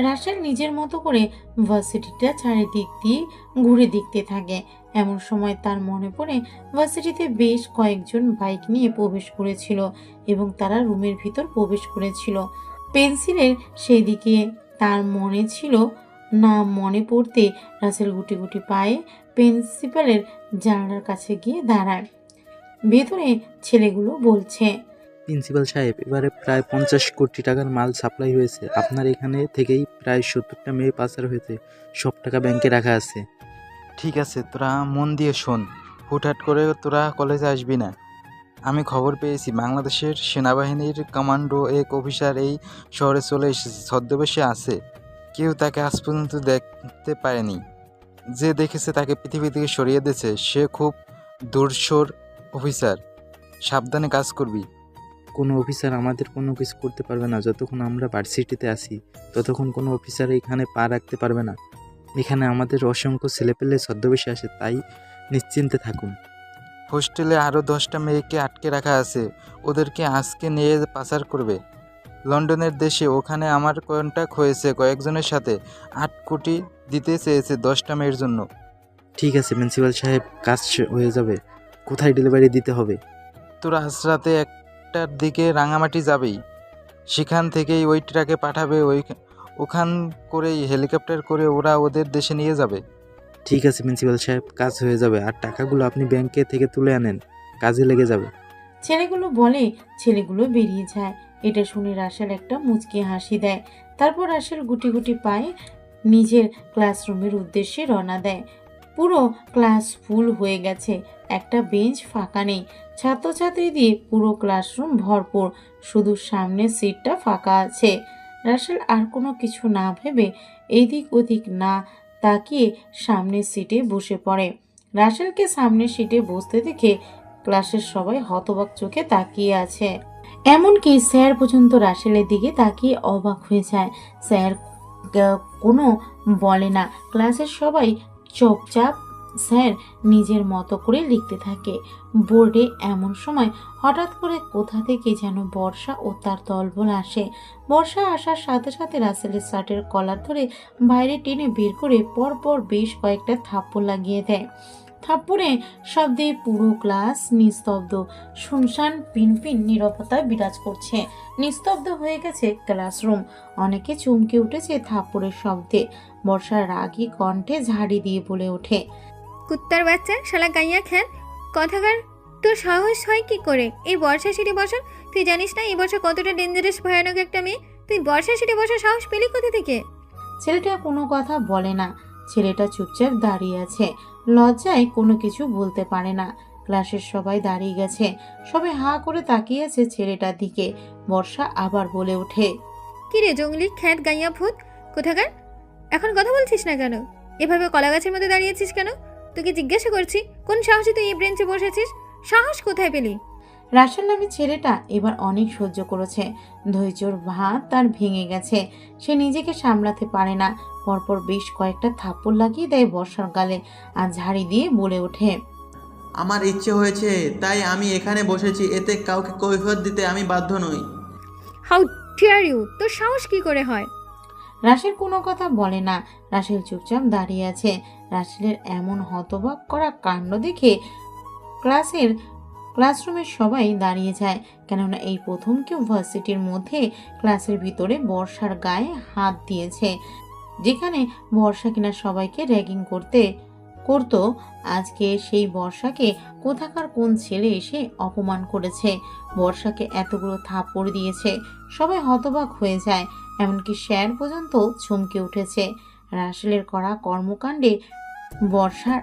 রাসেল নিজের মতো করে ভার্সিটিটা চারিদিক দিয়ে ঘুরে দেখতে থাকে। এমন সময় তার মনে পড়ে ভার্সিটিতে বেশ কয়েকজন বাইক নিয়ে প্রবেশ করেছিল এবং তারা রুমের ভিতর প্রবেশ করেছিল। পেন্সিলের সেই দিকে তার মনে ছিল না। মনে পড়তে রাসেল গুটি গুটি পায়ে প্রিন্সিপালের জানালার কাছে গিয়ে দাঁড়ায়। ভেতরে ছেলেগুলো বলছে, প্রিন্সিপাল সাহেব, এবারে প্রায় 50 কোটি টাকার মাল সাপ্লাই হয়েছে। আপনার এখানে থেকেই প্রায় 70টা মেয়ে পাচার হয়েছে। সব টাকা ব্যাংকে রাখা আছে। ঠিক আছে, তোরা মন দিয়ে শোন। হুটহাট করে তোরা কলেজে আসবি না। আমি খবর পেয়েছি বাংলাদেশের সেনাবাহিনীর কমান্ডো এক অফিসার এই শহরে চলে এসেছে, ছদ্মবেশে আছে। কেউ তাকে আজ পর্যন্ত দেখতে পারেনি। যে দেখেছে তাকে পৃথিবী থেকে সরিয়ে দিয়েছে। সে খুব দূরসর অফিসার, সাবধানে কাজ করবি। কোনো অফিসার আমাদের কোনো কিছু করতে পারবে না। যতক্ষণ আমরা ভার্সিটিতে আছি ততক্ষণ কোনো অফিসার এখানে পা রাখতে পারবে না। এখানে আমাদের অসংখ্য ছেলেপেলে ছদ্মবেশে আসে, তাই নিশ্চিন্তে থাকুন। হোস্টেলে আরও 10টা মেয়েকে আটকে রাখা আছে। ওদেরকে আজকে নিয়ে পাচার করবে লন্ডনের দেশে। ওখানে আমার কন্ট্যাক্ট হয়েছে কয়েকজনের সাথে। 8 কোটি দিতে চেয়েছে 10টা মেয়ের জন্য। ঠিক আছে প্রিন্সিপাল সাহেব, কাজ হয়ে যাবে। কোথায় ডেলিভারি দিতে হবে? তোরা আজ রাতে 1টার দিকে রাঙামাটি যাবেই। সেখান থেকেই ওই ট্রাকে পাঠাবে। ওখান করেই হেলিকপ্টার করে ওরা ওদের দেশে নিয়ে যাবে। ঠিক আছে প্রিন্সিপাল সাহেব, কাজ হয়ে যাবে। আর টাকাগুলো আপনি ব্যাংকে থেকে তুলে আনেন, কাজে লেগে যাবে। ছেলেগুলো বলে। ছেলেগুলো বেরিয়ে যায়। এটা শুনে রাসেল একটা মুচকি হাসি দেয়। তারপর রাসেল গুটি গুটি পায়ে নিজের ক্লাসরুমের উদ্দেশ্যে রওনা দেয়। পুরো ক্লাস ফুল হয়ে গেছে, একটা বেঞ্চ ফাঁকা নেই। ছাত্রছাত্রী দিয়ে পুরো ক্লাসরুম ভরপুর, শুধু সামনের সিটটা ফাঁকা আছে। রাসেল আর কোনো কিছু না ভেবে এদিক ওদিক না তাকিয়ে সামনের সিটে বসে পড়ে। রাসেলকে সামনের সিটে বসতে দেখে ক্লাসের সবাই হতবাক চোখে তাকিয়ে আছে। এমনকি স্যার পর্যন্ত রাসেলের দিকে তাকিয়ে অবাক হয়ে যায়। স্যার কোনো বলে না। ক্লাসের সবাই চুপচাপ স্যার নিজের মতো করে লিখতে থাকে বোর্ডে। এমন সময় হঠাৎ করে কোথা থেকে যেন বর্ষা ও তার দলবল আসে। বর্ষা আসার সাথে সাথে রাসেলের শার্টের কলার ধরে বাইরে টেনে বের করে পরপর বেশ কয়েকটা থাপ্পড় লাগিয়ে দেয়। থাপ্পড়ে শব্দে পুরো ক্লাস নিস্তব্ধ, শুনশান, পিনপিন নীরবতায় বিরাজ করছে। নিস্তব্ধ হয়ে গেছে ক্লাসরুম। অনেকে চমকে উঠেছে থাপ্পড়ের শব্দে। বর্ষা রাগী কণ্ঠে ঝাড়ি দিয়ে বলে ওঠে, কুত্তার বাচ্চা, শালা গাইয়া খ্যান কথাকার, তোর সাহস হয় কি করে এই বর্ষা সিটে বসার? তুই জানিস না এই বর্ষা কতটা ডেঞ্জারাস, ভয়ানক একটা মেয়ে? তুই বর্ষা সিটে বসার সাহস পেলি কোথা থেকে? ছেলেটা কোনো কথা বলে না। ছেলেটা চুপচাপ দাঁড়িয়ে আছে, লজ্জায় কোনো কিছু বলতে পারে না। ক্লাসের সবাই দাঁড়িয়ে গেছে, সবাই হাঁ করে তাকিয়ে আছে ছেলেটার দিকে। বর্ষা আবার বলে ওঠে, কি রে জঙ্গলি খ্যাত গাইয়া ভূত কোথাকার, এখন কথা বলছিস না কেন? এভাবে কলা গাছের মধ্যে দাঁড়িয়েছিস কেন? তোকে জিজ্ঞাসা করছি, কোন সাহসে তুই এই ব্রেঞ্চে বসেছিস? সাহস কোথায় পেলি? রাসেল নামে ছেলেটা এবার অনেক সহ্য করেছে। ধৈর্যর ভাত তার ভেঙে গেছে। সে নিজেকে সামলাতে পারে না। পরপর বেশ কয়েকটা থাপ্পড় লাগিয়ে দেয় বর্ষার গালে আর ঝাড়ি দিয়ে বলে ওঠে, আমার ইচ্ছে হয়েছে তাই আমি এখানে বসেছি, এতে কাউকে কৈফিয়ত দিতে আমি বাধ্য নই। হাউ ডিয়ার ইউ, তোর সাহস কি করে হয়? রাশেল কোনো কথা বলে না। রাশেল চুপচাপ দাঁড়িয়ে আছে। রাশেলের এমন হতবাক করা কাণ্ড দেখে ক্লাসরুমের সবাই দাঁড়িয়ে যায়, কেননা এই প্রথম কেউ ভার্সিটির মধ্যে ক্লাসের ভিতরে বর্ষার গায়ে হাত দিয়েছে। যেখানে বর্ষা কিনা সবাইকে র্যাগিং করতো, আজকে সেই বর্ষাকে কোথাকার কোন ছেলে এসে অপমান করেছে, বর্ষাকে এতগুলো থাপ্পড় দিয়েছে। সবাই হতবাক হয়ে যায়, এমনকি স্যার পর্যন্ত চমকে উঠেছে। রাসেলের করা কর্মকাণ্ডে বর্ষার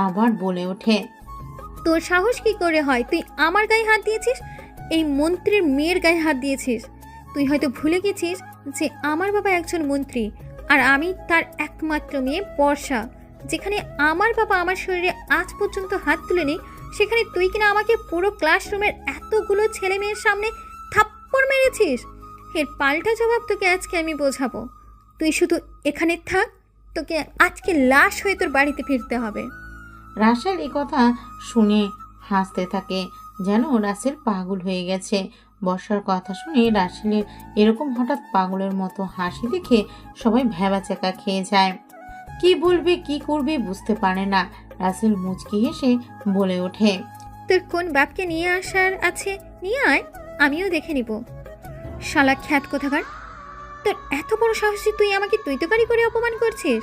আবার বলে ওঠে, তোর সাহস কি করে হয়? তুই আমার গায়ে হাত দিয়েছিস, এই মন্ত্রীর মেয়ের গায়ে হাত দিয়েছিস। তুই হয়তো ভুলে গেছিস যে আমার বাবা একজন মন্ত্রী আর আমি তার একমাত্র মেয়ে বর্ষা। যেখানে আমার বাবা আমার শরীরে আজ পর্যন্ত হাত তুলেনি, সেখানে তুই কিনা আমাকে পুরো ক্লাসরুমের এতগুলো ছেলে মেয়ের সামনে থাপ্পড় মেরেছিস। এর পাল্টা জবাব তোকে আজকে আমি বোঝাবো। তুই শুধু এখানে থাক, তোকে আজকে লাশ হয়ে তোর বাড়িতে ফিরতে হবে। রাসেল এই কথা শুনে হাসতে থাকে, যেন রাসেল পাগল হয়ে গেছে। বর্ষার কথা শুনে রাসেলের এরকম হঠাৎ পাগলের মতো হাসি দেখে সবাই ভ্যাবাচ্যাকা খেয়ে যায়। কি বলবে কি করবে বুঝতে পারে না। রাসেল মুচকি হেসে বলে ওঠে, তোর কোন বাপকে নিয়ে আসার আছে নিয়ে আয়, আমিও দেখে নিব। শালা খ্যাত কোথাকার, তোর এত বড় সাহস যে তুই আমাকে তুইতকারি করে অপমান করছিস।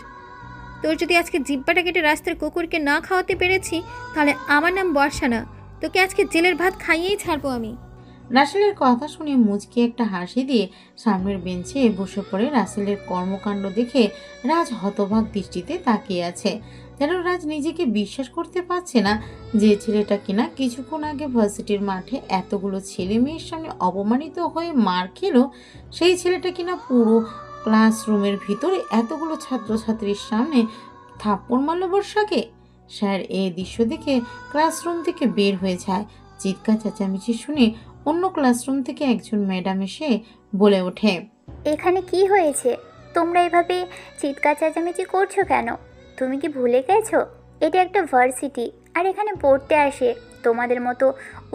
তোর যদি আজকে জিব্বাটা কেটে রাস্তার কুকুরকে না খাওয়াতে পেরেছি, তাহলে আমার নাম বর্ষা না, তোকে আজকে জেলের ভাত খাইয়েই ছাড়বো আমি। রাসেলের কথা শুনে মুচকি একটা হাসি দিয়ে সামনের বেঞ্চে বসে পড়ে। রাসেলের কর্মকাণ্ড দেখে রাজ হতবাক দৃষ্টিতে তাকিয়ে আছে, যেন রাজ নিজেকে বিশ্বাস করতে পারছে না যে ছেলেটা কিনা কিছুক্ষণ আগে ভার্সিটির মাঠে এতগুলো ছেলে মেয়ের সামনে অপমানিত হয়ে মার খেলো, সেই ছেলেটা কিনা পুরো ক্লাসরুমের ভিতরে এতগুলো ছাত্রছাত্রীর সামনে থাপ্পড় মারল বর্ষাকে। স্যার এই দৃশ্য দেখে ক্লাসরুম থেকে বের হয়ে যায়। চিৎকার চেঁচামেচি শুনে অন্য ক্লাসরুম থেকে একজন ম্যাডাম এসে বলে ওঠে, এখানে কি হয়েছে? তোমরা এভাবে চিৎকার চেঁচামেচি করছো কেন? তুমি কি ভুলে গেছো এটা একটা ভার্সিটি, আর এখানে পড়তে আসে তোমাদের মতো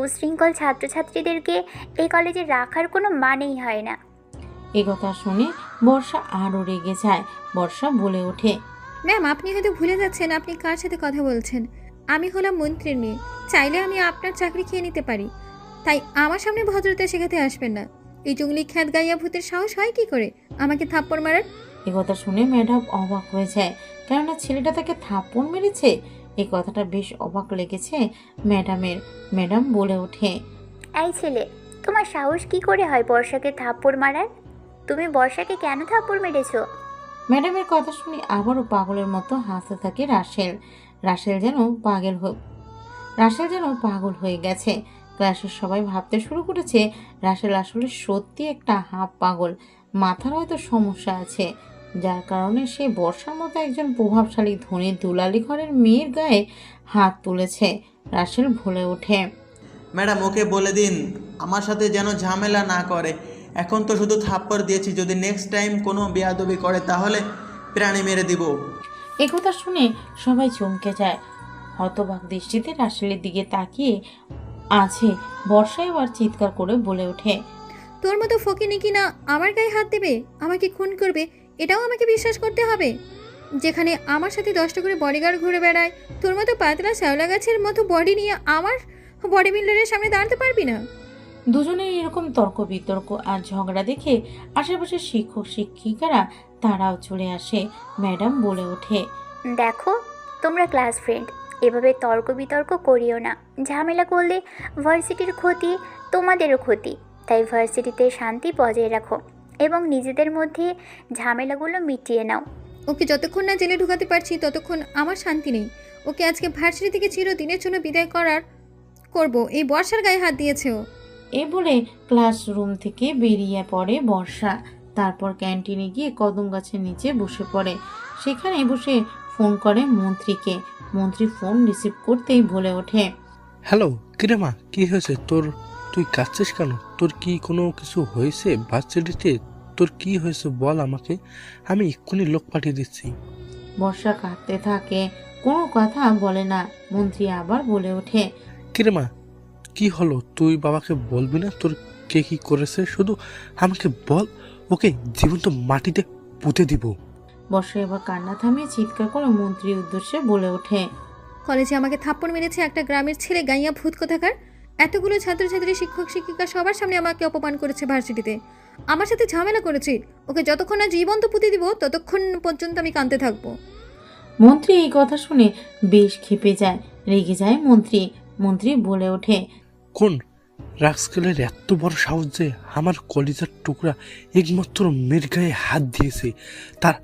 উশৃঙ্খল ছাত্রছাত্রীদেরকে এই কলেজে রাখার কোনো মানেই হয় না। এ কথা শুনে বর্ষা আরও রেগে যায়। বর্ষা বলে ওঠে, ম্যাম, আপনি হয়তো ভুলে যাচ্ছেন আপনি কার সাথে কথা বলছেন। আমি হলাম মন্ত্রীর মেয়ে, চাইলে আমি আপনার চাকরি খেয়ে নিতে পারি, তাই আমার সামনে ভদ্রতা শেখাতে আসবেন না। এই জঙ্গলি খ্যাত গাইয়া ভূতের সাহস হয় কি করে আমাকে থাপ্পড় মারার? এ কথা শুনে ম্যাডাম অবাক হয়ে যায়, কেননা ছেলেটা তাকে থাপ্পড় মেরেছে। এই কথাটা বেশ অবাক লেগেছে ম্যাডামের। ম্যাডাম বলে ওঠে, এই ছেলে, তোমার সাহস কি করে হয় বর্ষাকে থাপ্পড় মারার? তুমি বর্ষাকে কেন থাপ্পড় মেরেছো? ম্যাডামের কথা শুনে আবারও পাগলের মতো হাসতে থাকে রাসেল। রাসেল যেন পাগল হয়ে গেছে। ক্লাসের সবাই ভাবতে শুরু করেছে রাসেল আসলে সত্যি একটা হাফ পাগল, মাথার হয়তো সমস্যা আছে, যার কারণে সে বর্ষার মতো একজন প্রভাবশালী ধনী দুলালি ঘরের মেয়ের গায়ে হাত তুলেছে। রাসেল বলে ওঠে, ম্যাডাম ওকে বলে দিন আমার সাথে যেন ঝামেলা না করে। এখন তো শুধু থাপ্পড় দিয়েছি, যদি নেক্সট টাইম কোনো বেয়াদবি করে তাহলে প্রাণী মেরে দিব। একথা শুনে সবাই চমকে যায়। হতবাক দৃষ্টিতে রাসেলের দিকে তাকিয়ে আছে। বর্ষা এবার চিৎকার করে বলে ওঠে, তোর মতো ফকিনি কিনা আমার গায়ে হাত দেবে, আমাকে খুন করবে, এটাও আমাকে বিশ্বাস করতে হবে? যেখানে আমার সাথে 10টা করে বডিগার্ড ঘুরে বেড়ায়, তোর মতো পাতলা শ্যাওলা গাছের মতো বডি নিয়ে আমার বডি বিল্ডারের সামনে দাঁড়াতে পারবি না। দুজনের এরকম তর্ক বিতর্ক আর ঝগড়া দেখে আশেপাশের শিক্ষক শিক্ষিকারা তারাও চলে আসে। ম্যাডাম বলে ওঠে, দেখো, তোমরা ক্লাস ফ্রেন্ড, এভাবে তর্ক বিতর্ক করিও না। ঝামেলা করলে ভার্সিটির ক্ষতি, তোমাদেরও ক্ষতি। তাই ভার্সিটিতে শান্তি বজায় রাখো এবং নিজেদের মধ্যে ঝামেলাগুলো মিটিয়ে নাও। ওকে যতক্ষণ না জেলে ঢুকাতে পারছি ততক্ষণ আমার শান্তি নেই। ওকে আজকে ভার্সিটি থেকে চিরদিনের জন্য বিদায় করব। এই বর্ষার গায়ে হাত দিয়েছে ও। এ বলে ক্লাসরুম থেকে বেরিয়ে পড়ে বর্ষা। তারপর ক্যান্টিনে গিয়ে কদম গাছের নিচে বসে পড়ে। সেখানে বসে ফোন করে মন্ত্রীকে। মন্ত্রী ফোন রিসিভ করতেই বলে ওঠে, হ্যালো কিরে মা, কি হয়েছে তোর? তুই কাঁদছিস কেন? তোর কি কোনো কিছু হয়েছে ভার্সিটিতে? তোর কি হয়েছে বল আমাকে, আমি এক্ষুনি লোক পাঠিয়ে দিচ্ছি। বর্ষা কাঁদতে থাকে, কোনো কথা বলে না। মন্ত্রী আবার বলে ওঠে, কিরে মা, কি হলো? তুই বাবাকে বলবি না তোর কে কি করেছে শুধু আমাকে বল, ওকে জীবন্ত মাটিতে পুঁতে দিব। বর্ষা এবার কান্না থামিয়ে চিৎকার করে মন্ত্রীর উদ্দেশ্যে বলে ওঠে। কলেজে আমাকে থাপ্পড় মেরেছে একটা গ্রামের ছেলে গাইয়া ভূত কোথাকার। এতগুলো ছাত্রছাত্রী, শিক্ষক শিক্ষিকা সবার সামনে আমাকে অপমান করেছে ভার্সিটিতে। আমার সাথে ঝামেলা করেছে। ওকে যতক্ষণ না জীবন্ত পুঁতে দিব ততক্ষণ পর্যন্ত আমি কাঁদতে থাকবো। মন্ত্রী এই কথা শুনে বেশ ক্ষেপে যায়, রেগে যায় মন্ত্রী। মন্ত্রী বলে ওঠে। কোন রাস্কেলের এত বড় সাহস যে আমার কলিজার টুকরা একমাত্র মেয়ের গায়ে হাত দিয়েছে, তার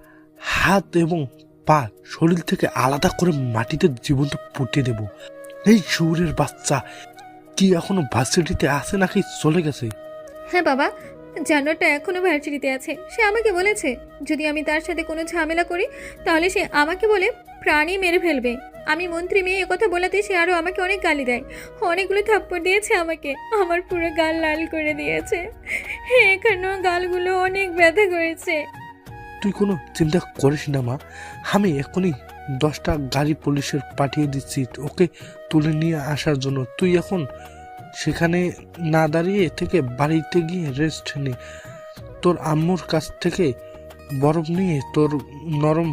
হাত এবং পা শরীর থেকে আলাদা করে মাটিতে জীবন্ত পুঁতে দেব। এই শহরের বাচ্চা কি এখনো ভার্সিটিতে আছে নাকি চলে গেছে? হ্যাঁ বাবা, জানোয়ারটা এখনো ভার্সিটিতে আছে। সে আমাকে বলেছে যদি আমি তার সাথে কোনো ঝামেলা করি তাহলে সে আমাকে বলে প্রাণী মেরে ফেলবে। আমি মন্ত্রী মেয়ে একথা বলাতে সে আরও আমাকে অনেক গালি দেয়, অনেকগুলো থাপ্পড় দিয়েছে আমাকে, আমার পুরো গাল লাল করে দিয়েছে। এখানেও গালগুলো অনেক ব্যথা করেছে। তুই কোনো চিন্তা করিস না মা, আমি এখনই 10টা গাড়ি পুলিশের পাঠিয়ে দিচ্ছি ওকে তুলে নিয়ে আসার জন্য। তুই এখন সেখানে না দাঁড়িয়ে থেকে বাড়িতে গিয়ে রেস্ট নে। তোর আম্মুর কাছ থেকে বরফ নিয়ে তোর নরম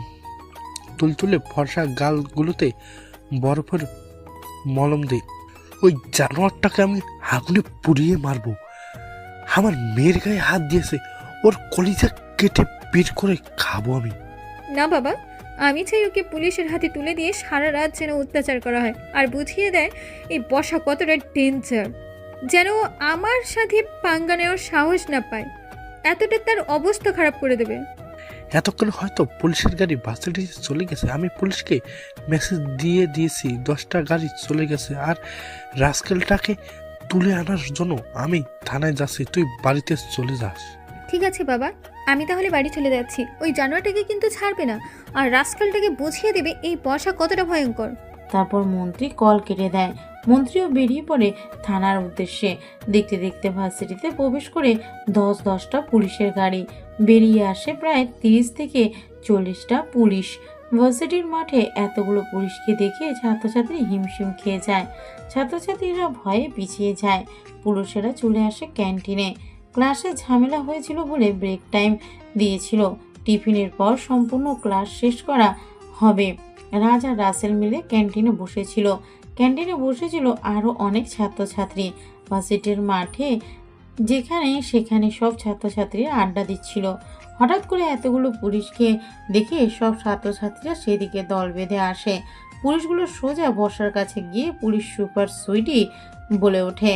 তুলতুলে ফর্সা গালগুলোতে বরফের মলম দে। ওই জানোয়ারটাকে আমি আগুনে পুড়িয়ে মারবো। আমার মেয়ের গায়ে হাত দিয়েছে, ওর কলিজা কেটে বের করে খাবো আমি। না বাবা, আমি চাই ওকে পুলিশের হাতে তুলে দিয়ে সারা রাত যেন অত্যাচার করা হয় আর বুঝিয়ে দেয় এই বর্ষা কতটা ডেঞ্জার, যেন ও আমার সাথে পাঙ্গা নেওয়ার সাহস না পায়। এতটা তার অবস্থা খারাপ করে দেবে। এতক্ষণ হয়তো পুলিশের গাড়ি ভার্সিটিতে চলে গেছে। আমি পুলিশকে মেসেজ দিয়ে দিয়েছি 10টা গাড়ি চলে গেছে, আর রাস্কেলটাকে তুলে আনার জন্য আমি থানায় যাচ্ছি। তুই বাড়িতে চলে যাস। ঠিক আছে বাবা, আমি তাহলে বাড়ি চলে যাচ্ছি। ওই জানোয়ারটাকে কিন্তু ছাড়বে না, আর রাস্কালটাকে বুঝিয়ে দেবে এই বর্ষা কতটা ভয়ঙ্কর। তারপর মন্ত্রী কল কেটে দেয়। মন্ত্রীও বেরিয়ে পড়ে থানার উদ্দেশ্যে। দেখতে দেখতে ভার্সিটিতে প্রবেশ করে 10-10টা পুলিশের গাড়ি। বেরিয়ে আসে প্রায় 30 থেকে 40টা পুলিশ। ভার্সিটির মাঠে এতগুলো পুলিশকে দেখে ছাত্রছাত্রী হিমশিম খেয়ে যায়। ছাত্রছাত্রীরা ভয়ে পিছিয়ে যায়। পুলিশেরা চলে আসে ক্যান্টিনে। ক্লাসে ঝামেলা হয়েছিল বলে ব্রেক টাইম দিয়েছিল। টিফিনের পর সম্পূর্ণ ক্লাস শেষ করা হবে। রাজ আর রাসেল মিলে ক্যান্টিনে বসেছিল। ক্যান্টিনে বসেছিল আরও অনেক ছাত্রছাত্রী। ভার্সিটির মাঠে যেখানে সেখানে সব ছাত্রছাত্রীরা আড্ডা দিচ্ছিল। হঠাৎ করে এতগুলো পুলিশকে দেখে সব ছাত্রছাত্রীরা সেদিকে দল বেঁধে আসে। পুলিশগুলো সোজা বর্ষার কাছে গিয়ে পুলিশ সুপার সুইটি বলে ওঠে।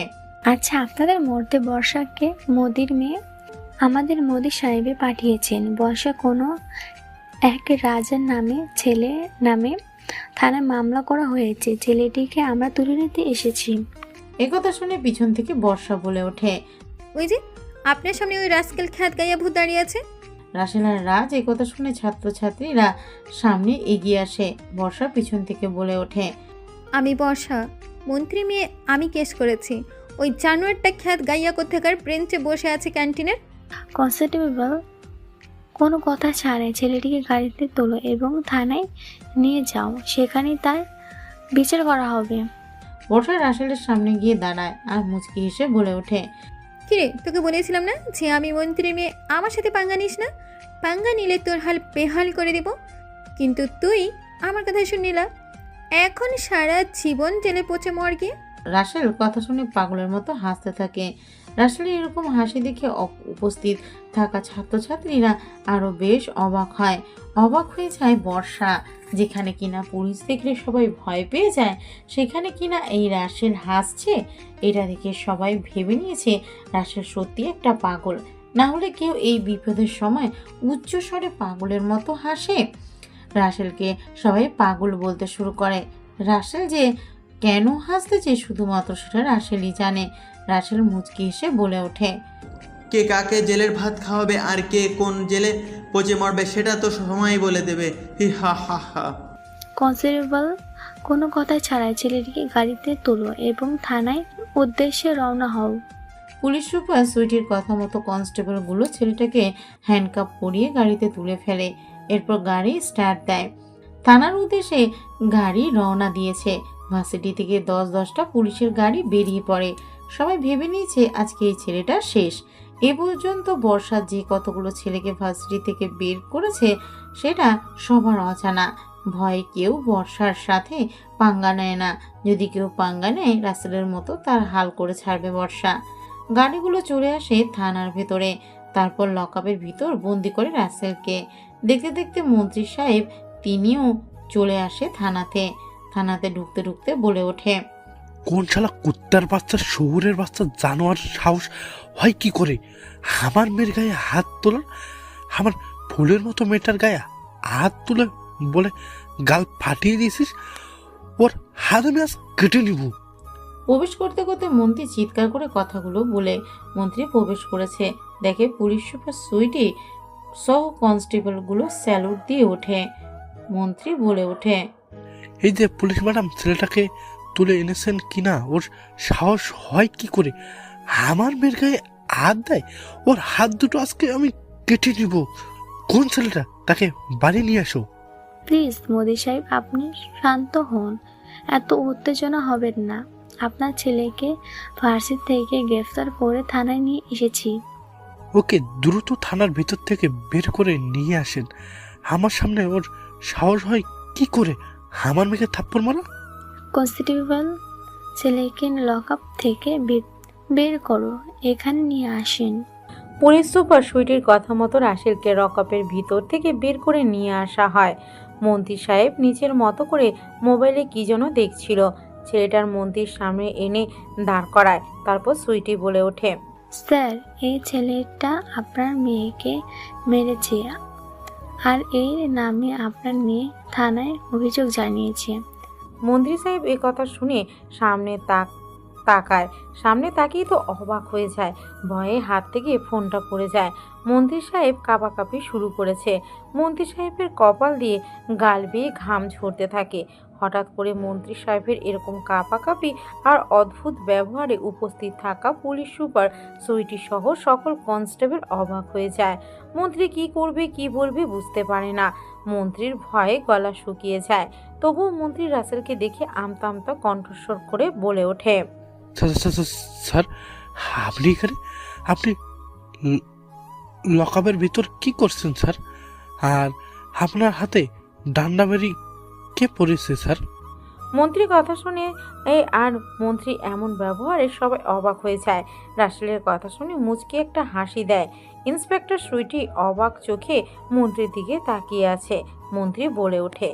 আচ্ছা, আপনাদের মধ্যে বর্ষাকে মোদির মেয়ে আমাদের মোদি সাহেবে পাঠিয়েছেন। বর্ষা কোনো এক রাজার নামে ছেলে নামে থানায় মামলা করা হয়েছে। ছেলেটিকে আমরা তুলে নিতে এসেছি। একথা শুনে পিছন থেকে বর্ষা বলে ওঠে। ওই যে আপনার সামনে ওই রাস্কেল খ্যাত গাইয়া ভূত দাঁড়িয়ে আছে। রাসেল আর রাজ একথা শুনে ছাত্রছাত্রীরা সামনে এগিয়ে আসে। বর্ষা পিছন থেকে বলে ওঠে। আমি বর্ষা, মন্ত্রী মেয়ে, আমি কেস করেছি। ওই জানোয়ারটা খ্যাত গাইয়া কোথাকার ব্রেঞ্চে বসে আছে ক্যান্টিনের। কনস্টেবল, কোনো কথা ছাড়াই ছেলেটিকে গাড়িতে তোলো এবং থানায় নিয়ে যাও। সেখানেই তার বিচার করা হবে। বর্ষা রাসেলের সামনে গিয়ে দাঁড়ায় আর মুচকি হেসে বলে ওঠে। কিরে, তোকে বলেছিলাম না যে আমি মন্ত্রী মেয়ে, আমার সাথে পাঙ্গা নিস না। পাঙ্গা নিলে তোর হাল বেহাল করে দিব। কিন্তু তুই আমার কথা শুনলি না, এখন সারা জীবন জেলে পচে মর গিয়ে। রাসেল কথা শুনে পাগলের মতো হাসতে থাকে। রাসেলের এরকম হাসি দেখে উপস্থিত থাকা ছাত্রছাত্রীরা আরো বেশ অবাক হয়। অবাক হয়ে যায় বর্ষা। যেখানে কিনা পুলিশ দেখলে সবাই ভয় পেয়ে যায়, সেখানে কিনা এই রাসেল হাসছে। এটা দেখে সবাই ভেবে নিয়েছে রাসেল সত্যি একটা পাগল। না হলে কেউ এই বিপদের সময় উচ্চ স্বরে পাগলের মতো হাসে। রাসেলকে সবাই পাগল বলতে শুরু করে। রাসেল যে কেন হাসতেছে শুধুমাত্র সেটা রাসেলই জানে। রাসেল মুচকি হেসে বলে ওঠে। কে কাকে জেলের ভাত খাওয়াবে আর কে কোন জেলে পচে মরবে সেটা তো সময়ই বলে দেবে। হি হা হা হা। কনস্টেবল, কোনো কথা ছাড়াই ছেলেটিকে গাড়িতে তোলো এবং থানায় উদ্দেশ্যে রওনা হও। পুলিশ সুপার সুইটির কথা মতো কনস্টেবলগুলো ছেলেটাকে হ্যান্ডকাপ পরিয়ে গাড়িতে তুলে ফেলে। এরপর গাড়ি স্টার্ট দেয়। থানার উদ্দেশ্যে গাড়ি রওনা দিয়েছে। ভার্সিটি থেকে 10-10টা পুলিশের গাড়ি বেরিয়ে পড়ে। সবাই ভেবে নিয়েছে আজকে এই ছেলেটা শেষ। এ পর্যন্ত বর্ষা যে কতগুলো ছেলেকে ভার্সিটি থেকে বের করেছে সেটা সবার অজানা। ভয়ে কেউ বর্ষার সাথে পাঙ্গা নেয় না। যদি কেউ পাঙ্গা নেয় রাসেলের মতো তার হাল করে ছাড়বে বর্ষা। গাড়িগুলো চলে আসে থানার ভেতরে, তারপর লকআপের ভিতর বন্দি করে রাসেলকে। দেখতে দেখতে মন্ত্রী সাহেব তিনিও চলে আসে থানাতে ঢুকতে ঢুকতে বলে ওঠে, কোন শালা কুত্তার বাচ্চা, শহুরের বাচ্চা, জানোয়ার সাহস হয় কি করে আমার মেয়ের গায়ে হাত তোলার? আমার ফুলের মতো মেয়েটার গায়ে হাত তুলে বলে গাল ফাটিয়ে দিয়েছিস? ওর হাত আমি আজ কেটে নিব। প্রবেশ করতে করতে মন্ত্রী চিৎকার করে কথাগুলো বলে মন্ত্রী প্রবেশ করেছে। দেখে পুলিশ সুপার সুইটি সহ কনস্টেবলগুলো স্যালুট দিয়ে ওঠে। মন্ত্রী বলে ওঠে, এই যে পুলিশ ম্যাডাম, ছেলেটাকে তুলে এনেছেন কিনা? ওর সাহস হয় কি করে আমার মেয়ের গায়ে হাত দেয়? ওর হাত দুটো আজকে আমি কেটে নিব। কোন ছেলেটা? তাকে বাড়ি নিয়ে আসো। প্লিজ মোদি সাহেব, আপনি শান্ত হন, এত উত্তেজনা হবেন না। আপনার ছেলেকে ফার্সি থেকে গ্রেফতার করে থানায় নিয়ে এসেছি। ওকে দ্রুত থানার ভিতর থেকে বের করে নিয়ে আসেন। আমার সামনে ওর সাহস হয় কি করে আমার মেয়েকে থাপ্পড় মারা? কনস্টেবল, ছেলেকে লকআপ থেকে বের করো, এখানে নিয়ে আসেন। পুলিশ সুপার সুইটির কথা মতো রাসেলকে লকআপের ভিতর থেকে বের করে নিয়ে আসা হয়। মন্ত্রী সাহেব নিজের মতো করে মোবাইলে কি যেন দেখছিল। ছেলেটার মন্ত্রীর সামনে এনে দাঁড় করায়। তারপর সুইটি বলে ওঠে, স্যার, এই ছেলেটা আপনার মেয়েকে মেরেছে আর এর নামে আপনার মেয়ে থানায় অভিযোগ জানিয়েছে। মন্ত্রী সাহেব এই কথা শুনে সামনে তাকায়। সামনে তাকিয়ে তো অবাক হয়ে যায়। ভয়ে হাত থেকে ফোনটা পড়ে যায়। মন্ত্রী সাহেব কাঁপাকাঁপি শুরু করেছে। মন্ত্রী সাহেবের কপাল দিয়ে গাল বেয়ে ঘাম ঝরতে থাকে। হঠাৎ করে মন্ত্রী সাহেবের এরকম কাঁপাকাঁপি আর অদ্ভুত ব্যবহারে উপস্থিত থাকা পুলিশ সুপার সুইটি সহ সকল কনস্টেবল অবাক হয়ে যায়। মন্ত্রী কি করবে কি বলবে বুঝতে পারে না। মন্ত্রীর ভয়ে গলা শুকিয়ে যায়। তবুও মন্ত্রী রাসেলকে দেখে আমতা আমতা কণ্ঠস্বর করে বলে ওঠে, স্যার, আপনি এখানে? আপনি লকআপের ভিতর কি করছেন স্যার? আর আপনার হাতে ডান্ডা বেরি কে পড়েছে স্যার? মন্ত্রীর কথা শুনে আর মন্ত্রী এমন ব্যবহারে সবাই অবাক হয়ে যায়। রাসেলের কথা শুনে মুচকি একটা হাসি দেয়। ইন্সপেক্টর সুইটি অবাক চোখে মন্ত্রীর দিকে তাকিয়ে আছে। মন্ত্রী বলে ওঠে,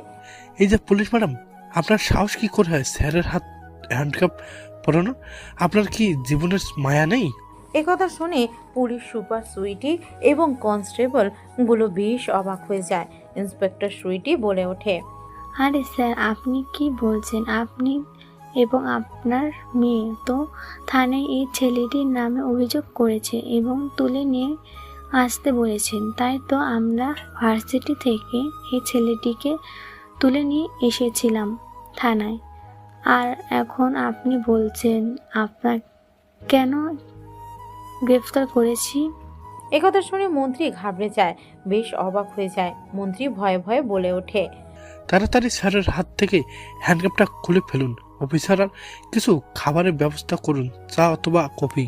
এই যে পুলিশ ম্যাডাম, আপনার সাহস কি করে হয় স্যারের হাত হ্যান্ডকাপ পরানো? আপনার কি জীবনের মায়া নেই? একথা শুনে পুলিশ সুপার সুইটি এবং কনস্টেবল গুলো বেশ অবাক হয়ে যায়। ইন্সপেক্টর সুইটি বলে ওঠে, আরে স্যার, আপনি কি বলছেন? আপনি এবং আপনার মেয়ে তো থানায় এই ছেলেটির নামে অভিযোগ করেছে এবং তুলে নিয়ে আসতে বলেছেন। তাই তো আমরা ভার্সিটি থেকে এই ছেলেটিকে তুলে নিয়ে এসেছিলাম থানায়। আর এখন আপনি বলছেন আপনার কেন গ্রেফতার করেছি? একথা শুনে মন্ত্রী ঘাবড়ে যায়, বেশ অবাক হয়ে যায়। মন্ত্রী ভয়ে ভয়ে বলে ওঠে, তাড়াতাড়ি স্যারের হাত থেকে হ্যান্ডকাপটা খুলে ফেলুন। অফিসার, আর কিছু খাবারের ব্যবস্থা করুন, চা অথবা কফি।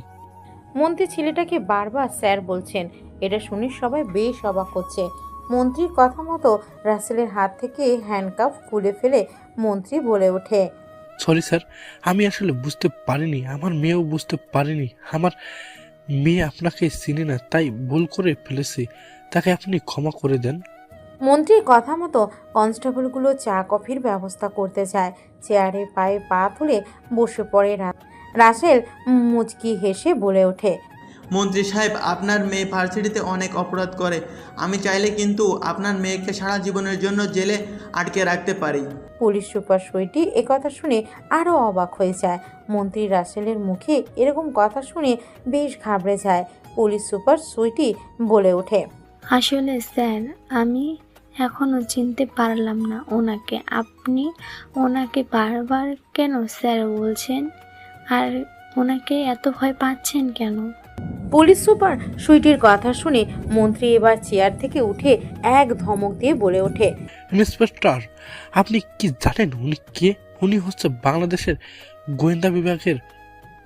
মন্ত্রী ছেলেটাকে বারবার স্যার বলছেন। এটা শুনে সবাই বেশ অবাক হচ্ছে। মন্ত্রীর কথা মতো রাসেলের হাত থেকে হ্যান্ডকাফ খুলে ফেলে মন্ত্রী বলে ওঠে, সরি স্যার, আমি আসলে বুঝতে পারিনি, আমার মেয়েও বুঝতে পারেনি। আমার মেয়ে আপনাকে চিনি না, তাই ভুল করে ফেলেছি, তাকে আপনি ক্ষমা করে দেন। মন্ত্রীর কথা মতো কনস্টেবলগুলো চা কফির ব্যবস্থা করতে যায়। চেয়ারে পায়ে পা তুলে বসে পড়ে রাসেল মুচকি হেসে বলে ওঠে, মন্ত্রী সাহেব, আপনার মেয়ে ভার্সিটিতে অনেক অপরাধ করে। আমি চাইলে কিন্তু আপনার মেয়েকে সারা জীবনের জন্য জেলে আটকে রাখতে পারি। পুলিশ সুপার সুইটি একথা শুনে আরও অবাক হয়ে যায়। মন্ত্রী রাসেলের মুখে এরকম কথা শুনে বেশ ঘাবড়ে যায়। পুলিশ সুপার সুইটি বলে ওঠে, আসলে স্যার, আমি এখনো চিনতে পারলাম না ওনাকে। আপনি ওনাকে বারবার কেন স্যার বলছেন? আর ওনাকে এত ভয় পাচ্ছেন কেন? পুলিশ সুপার সুইটির কথা শুনে মন্ত্রী এবার চেয়ার থেকে উঠে এক ধমক দিয়ে বলে ওঠে, ইন্সপেক্টর, আপনি কি জানেন উনি কে? উনি হচ্ছে বাংলাদেশের গোয়েন্দা বিভাগের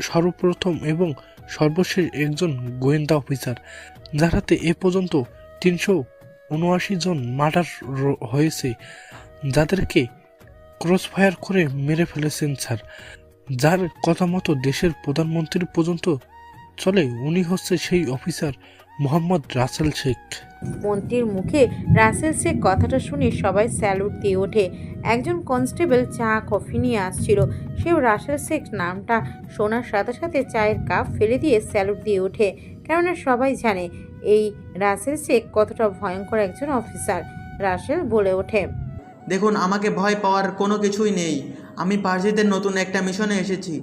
সর্বপ্রথম এবং সর্বশেষ একজন গোয়েন্দা অফিসার, যার হাতে এ পর্যন্ত 379 জন মার্ডার হয়েছে, যাদেরকে ক্রসফায়ার করে মেরে ফেলেছেন স্যার। যার কথা মতো দেশের প্রধানমন্ত্রী পর্যন্ত চলে, উনি হচ্ছে সেই অফিসার মোহাম্মদ রাসেল শেখ। মন্ত্রীর মুখে রাসেল শেখ কথাটা শুনে সবাই স্যালুট দিয়ে ওঠে। একজন কনস্টেবল চা কফি নিয়ে আসছিল, সেও রাসেল শেখ নামটা শোনার সাথে সাথে চায়ের কাপ ফেলে দিয়ে স্যালুট দিয়ে ওঠে, কেননা সবাই জানে এই রাসেল শেখ কতটা ভয়ঙ্কর একজন অফিসার। রাসেল বলে ওঠে, দেখুন, আমাকে ভয় পাওয়ার কোনো কিছুই নেই। আমি পার্সিদের নতুন একটা মিশনে এসেছি।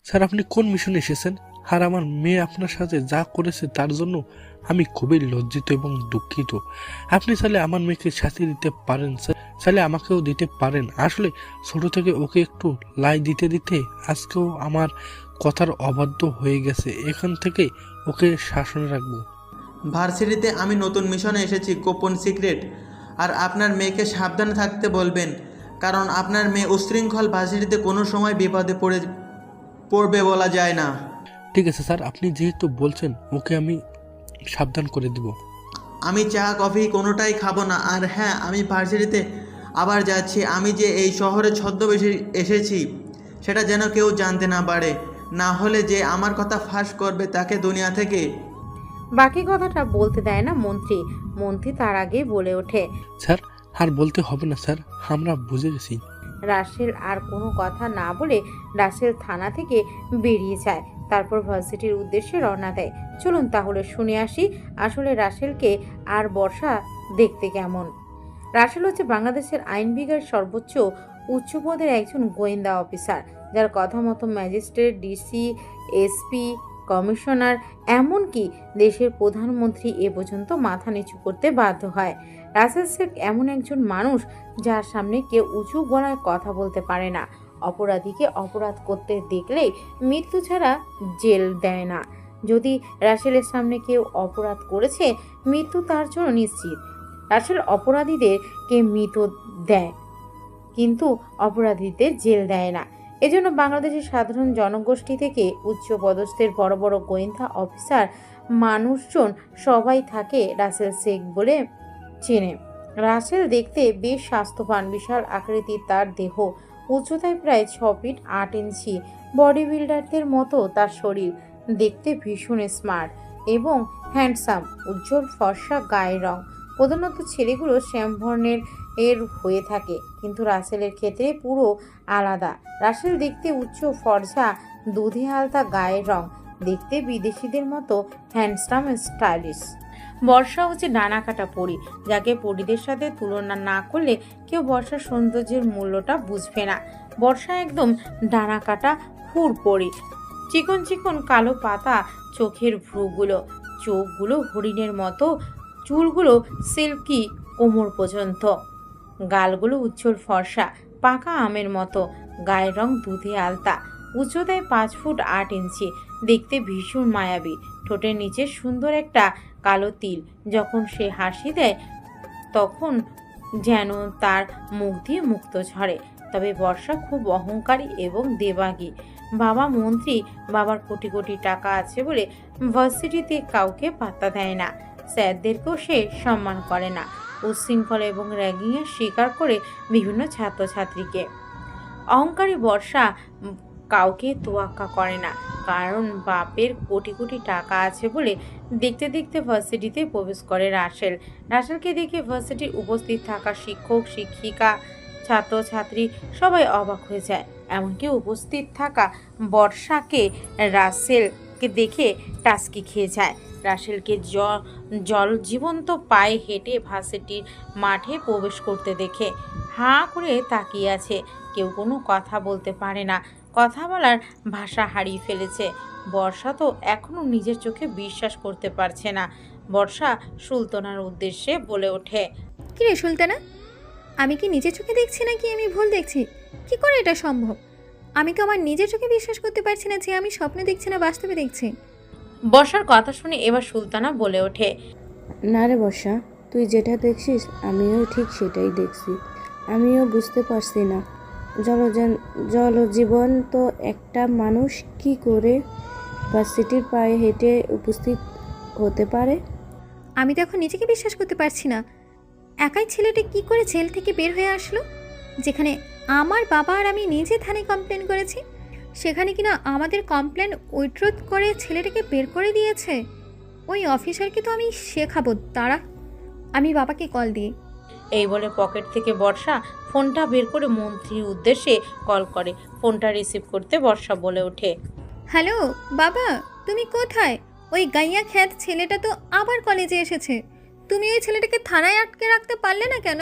স্যার, আপনি কোন মিশনে এসেছেন? আর আমার মেয়ে আপনার সাথে যা করেছে তার জন্য আমি খুবই লজ্জিত এবং দুঃখিত। আপনি চাইলে আমার মেয়েকে শাস্তি দিতে পারেন স্যার, চাইলে আমাকেও দিতে পারেন। আসলে ছোট থেকে ওকে একটু লাই দিতে দিতে আজকেও আমার কথার অবাধ্য হয়ে গেছে। এখান থেকে ওকে শাসনে রাখবো। ভার্সিটিতে আমি নতুন মিশনে এসেছি, গোপন সিক্রেট। আর আপনার মেয়েকে সাবধানে থাকতে বলবেন, কারণ আপনার মেয়ে উশৃঙ্খল ভার্সিটিতে কোনো সময় বিপদে পড়বে বলা যায় না। ঠিক আছে স্যার, আপনি যেহেতু বলছেন, ওকে আমি সাবধান করে দিব। আমি চা কফি কোনোটাই খাবো না। আর হ্যাঁ, আমি ভার্সিটিতে আবার যাচ্ছি। আমি যে এই শহরে ছদ্মবেশে এসেছি সেটা যেন কেউ জানতে না পারে, না হলে যে আমার কথা ফাঁস করবে তাকে দুনিয়া থেকে। বাকি কথাটা বলতে দেয় না মন্ত্রী। মন্ত্রী তার আগে বলে ওঠে, স্যার, আর বলতে হবে না স্যার, আমরা বুঝে গেছি। রাসেল আর কোনো কথা না বলে রাসেল থানা থেকে বেরিয়ে যায়, তারপর ভার্সিটির উদ্দেশ্যে রওনা দেয়। চলুন তাহলে শুনে আসি আসলে রাসেলকে আর বর্ষা দেখতে কেমন। রাসেল হচ্ছে বাংলাদেশের আইন বিভাগের সর্বোচ্চ উচ্চ পদের একজন গোয়েন্দা অফিসার, যার কথা মতো ম্যাজিস্ট্রেট, ডিসি, এসপি, কমিশনার, এমনকি দেশের প্রধানমন্ত্রী এ পর্যন্ত মাথা নিচু করতে বাধ্য হয়। রাসেল শেখ এমন একজন মানুষ যার সামনে কেউ উঁচু গলায় কথা বলতে পারে না। অপরাধীকে অপরাধ করতে দেখলেই মৃত্যু ছাড়া জেল দেয় না। যদি রাসেলের সামনে কেউ অপরাধ করেছে, মৃত্যু তার জন্য নিশ্চিত। রাসেল অপরাধীদেরকে মৃত্যু দেয়, কিন্তু অপরাধীদের জেল দেয় না। এজন্য বাংলাদেশের সাধারণ জনগোষ্ঠী থেকে উচ্চ পদস্থের বড় বড় গোয়েন্দা অফিসার, মানুষজন সবাই থাকে রাসেল শেখ বলে চেনে। রাসেল দেখতে বেশ স্বাস্থ্যবান, বিশাল আকৃতির তার দেহ, উচ্চতায় প্রায় 6 ফিট 8 ইঞ্চি। বডি বিল্ডারদের মতো তার শরীর, দেখতে ভীষণ স্মার্ট এবং হ্যান্ডসাম। উজ্জ্বল ফর্সা গায়ের রং, প্রধানত ছেলেগুলো শ্যামবর্ণের হয়ে থাকে, কিন্তু রাসেলের ক্ষেত্রে পুরো আলাদা। রাসেল দেখতে উচ্চ ফর্সা, দুধে আলতা গায়ের রং, দেখতে বিদেশিদের মতো হ্যান্ডসাম, স্টাইলিশ। বর্ষা হচ্ছে ডানা কাটা পরী, যাকে পরীদের সাথে তুলনা না করলে কেউ বর্ষার সৌন্দর্যের মূল্যটা বুঝবে না। বর্ষা একদম ডানা কাটা হুর পরী, চিকন চিকন কালো পাতা চোখের ভ্রুগুলো, চোখগুলো হরিণের মতো, চুলগুলো সিল্কি কোমর পর্যন্ত, গালগুলো উজ্জ্বল ফর্সা পাকা আমের মতো, গায়ের রং দুধে আলতা, উচ্চতায় 5 ফুট 8 ইঞ্চি, দেখতে ভীষণ মায়াবী। ঠোঁটের নিচে সুন্দর একটা কালো তিল, যখন সে হাসি দেয় তখন যেন তার মুখ দিয়ে মুক্ত ঝরে। তবে বর্ষা খুব অহংকারী এবং দেবাগী। বাবা মন্ত্রী, বাবার কোটি কোটি টাকা আছে বলে ভার্সিটিতে কাউকে পাত্তা দেয় না, স্যারদেরকেও সে সম্মান করে না। উচ্ছৃঙ্খল এবং র্যাগিংয়ের শিকার করে বিভিন্ন ছাত্রছাত্রীকে। অহংকারী বর্ষা কাউকে তোয়াক্কা করে না, কারণ বাপের কোটি কোটি টাকা আছে বলে। দেখতে দেখতে ভার্সিটিতে প্রবেশ করে রাসেল। রাসেলকে দেখে ভার্সিটির উপস্থিত থাকা শিক্ষক, শিক্ষিকা, ছাত্রছাত্রী সবাই অবাক হয়ে যায়। এমনকি উপস্থিত থাকা বর্ষাকে রাসেলকে দেখে টাসকি খেয়ে যায়। রাসেলকে জল জীবন্ত পায়ে হেঁটে ভার্সিটির মাঠে প্রবেশ করতে দেখে হাঁ করে তাকিয়ে আছে। কেউ কোনো কথা বলতে পারে না, কথা বলার ভাষা হারিয়ে ফেলেছে। বর্ষা তো এখনও নিজের চোখে বিশ্বাস করতে পারছে না। বর্ষা সুলতানার উদ্দেশ্যে বলে ওঠে, কি রে সুলতানা, আমি কি নিজের চোখে দেখছি নাকি আমি ভুল দেখছি? কি করে এটা সম্ভব? আমি তো আমার নিজের চোখে বিশ্বাস করতে পারছি না যে আমি স্বপ্নে দেখছি না বাস্তবে দেখছি। বর্ষার কথা শুনে এবার সুলতানা বলে ওঠে, না রে বর্ষা, তুই যেটা দেখছিস আমিও ঠিক সেটাই দেখছি। আমিও বুঝতে পারছি না জলজীবন্ত একটা মানুষ কি করে ভার্সিটির পায়ে হেঁটে উপস্থিত হতে পারে? আমি তো এখন নিজেকে বিশ্বাস করতে পারছি না। একাই ছেলেটা কি করে জেল থেকে বের হয়ে আসলো, যেখানে আমার বাবা আর আমি নিজে থানায় কমপ্লেন করেছি, সেখানে কিনা আমাদের কমপ্লেন উইথড্র করে ছেলেটাকে বের করে দিয়েছে। ওই অফিসারকে তো আমি শেখাবো, তারা আমি বাবাকে কল দিই। এই বলে পকেট থেকে বর্ষা ফোনটা বের করে মন্ত্রীর উদ্দেশ্যে কল করে। ফোনটা রিসিভ করতে বর্ষা বলে ওঠে, হ্যালো বাবা, তুমি কোথায়? ওই গাইয়া খ্যাত ছেলেটা তো আবার কলেজে এসেছে। তুমি ওই ছেলেটাকে থানায় আটকে রাখতে পারলে না কেন?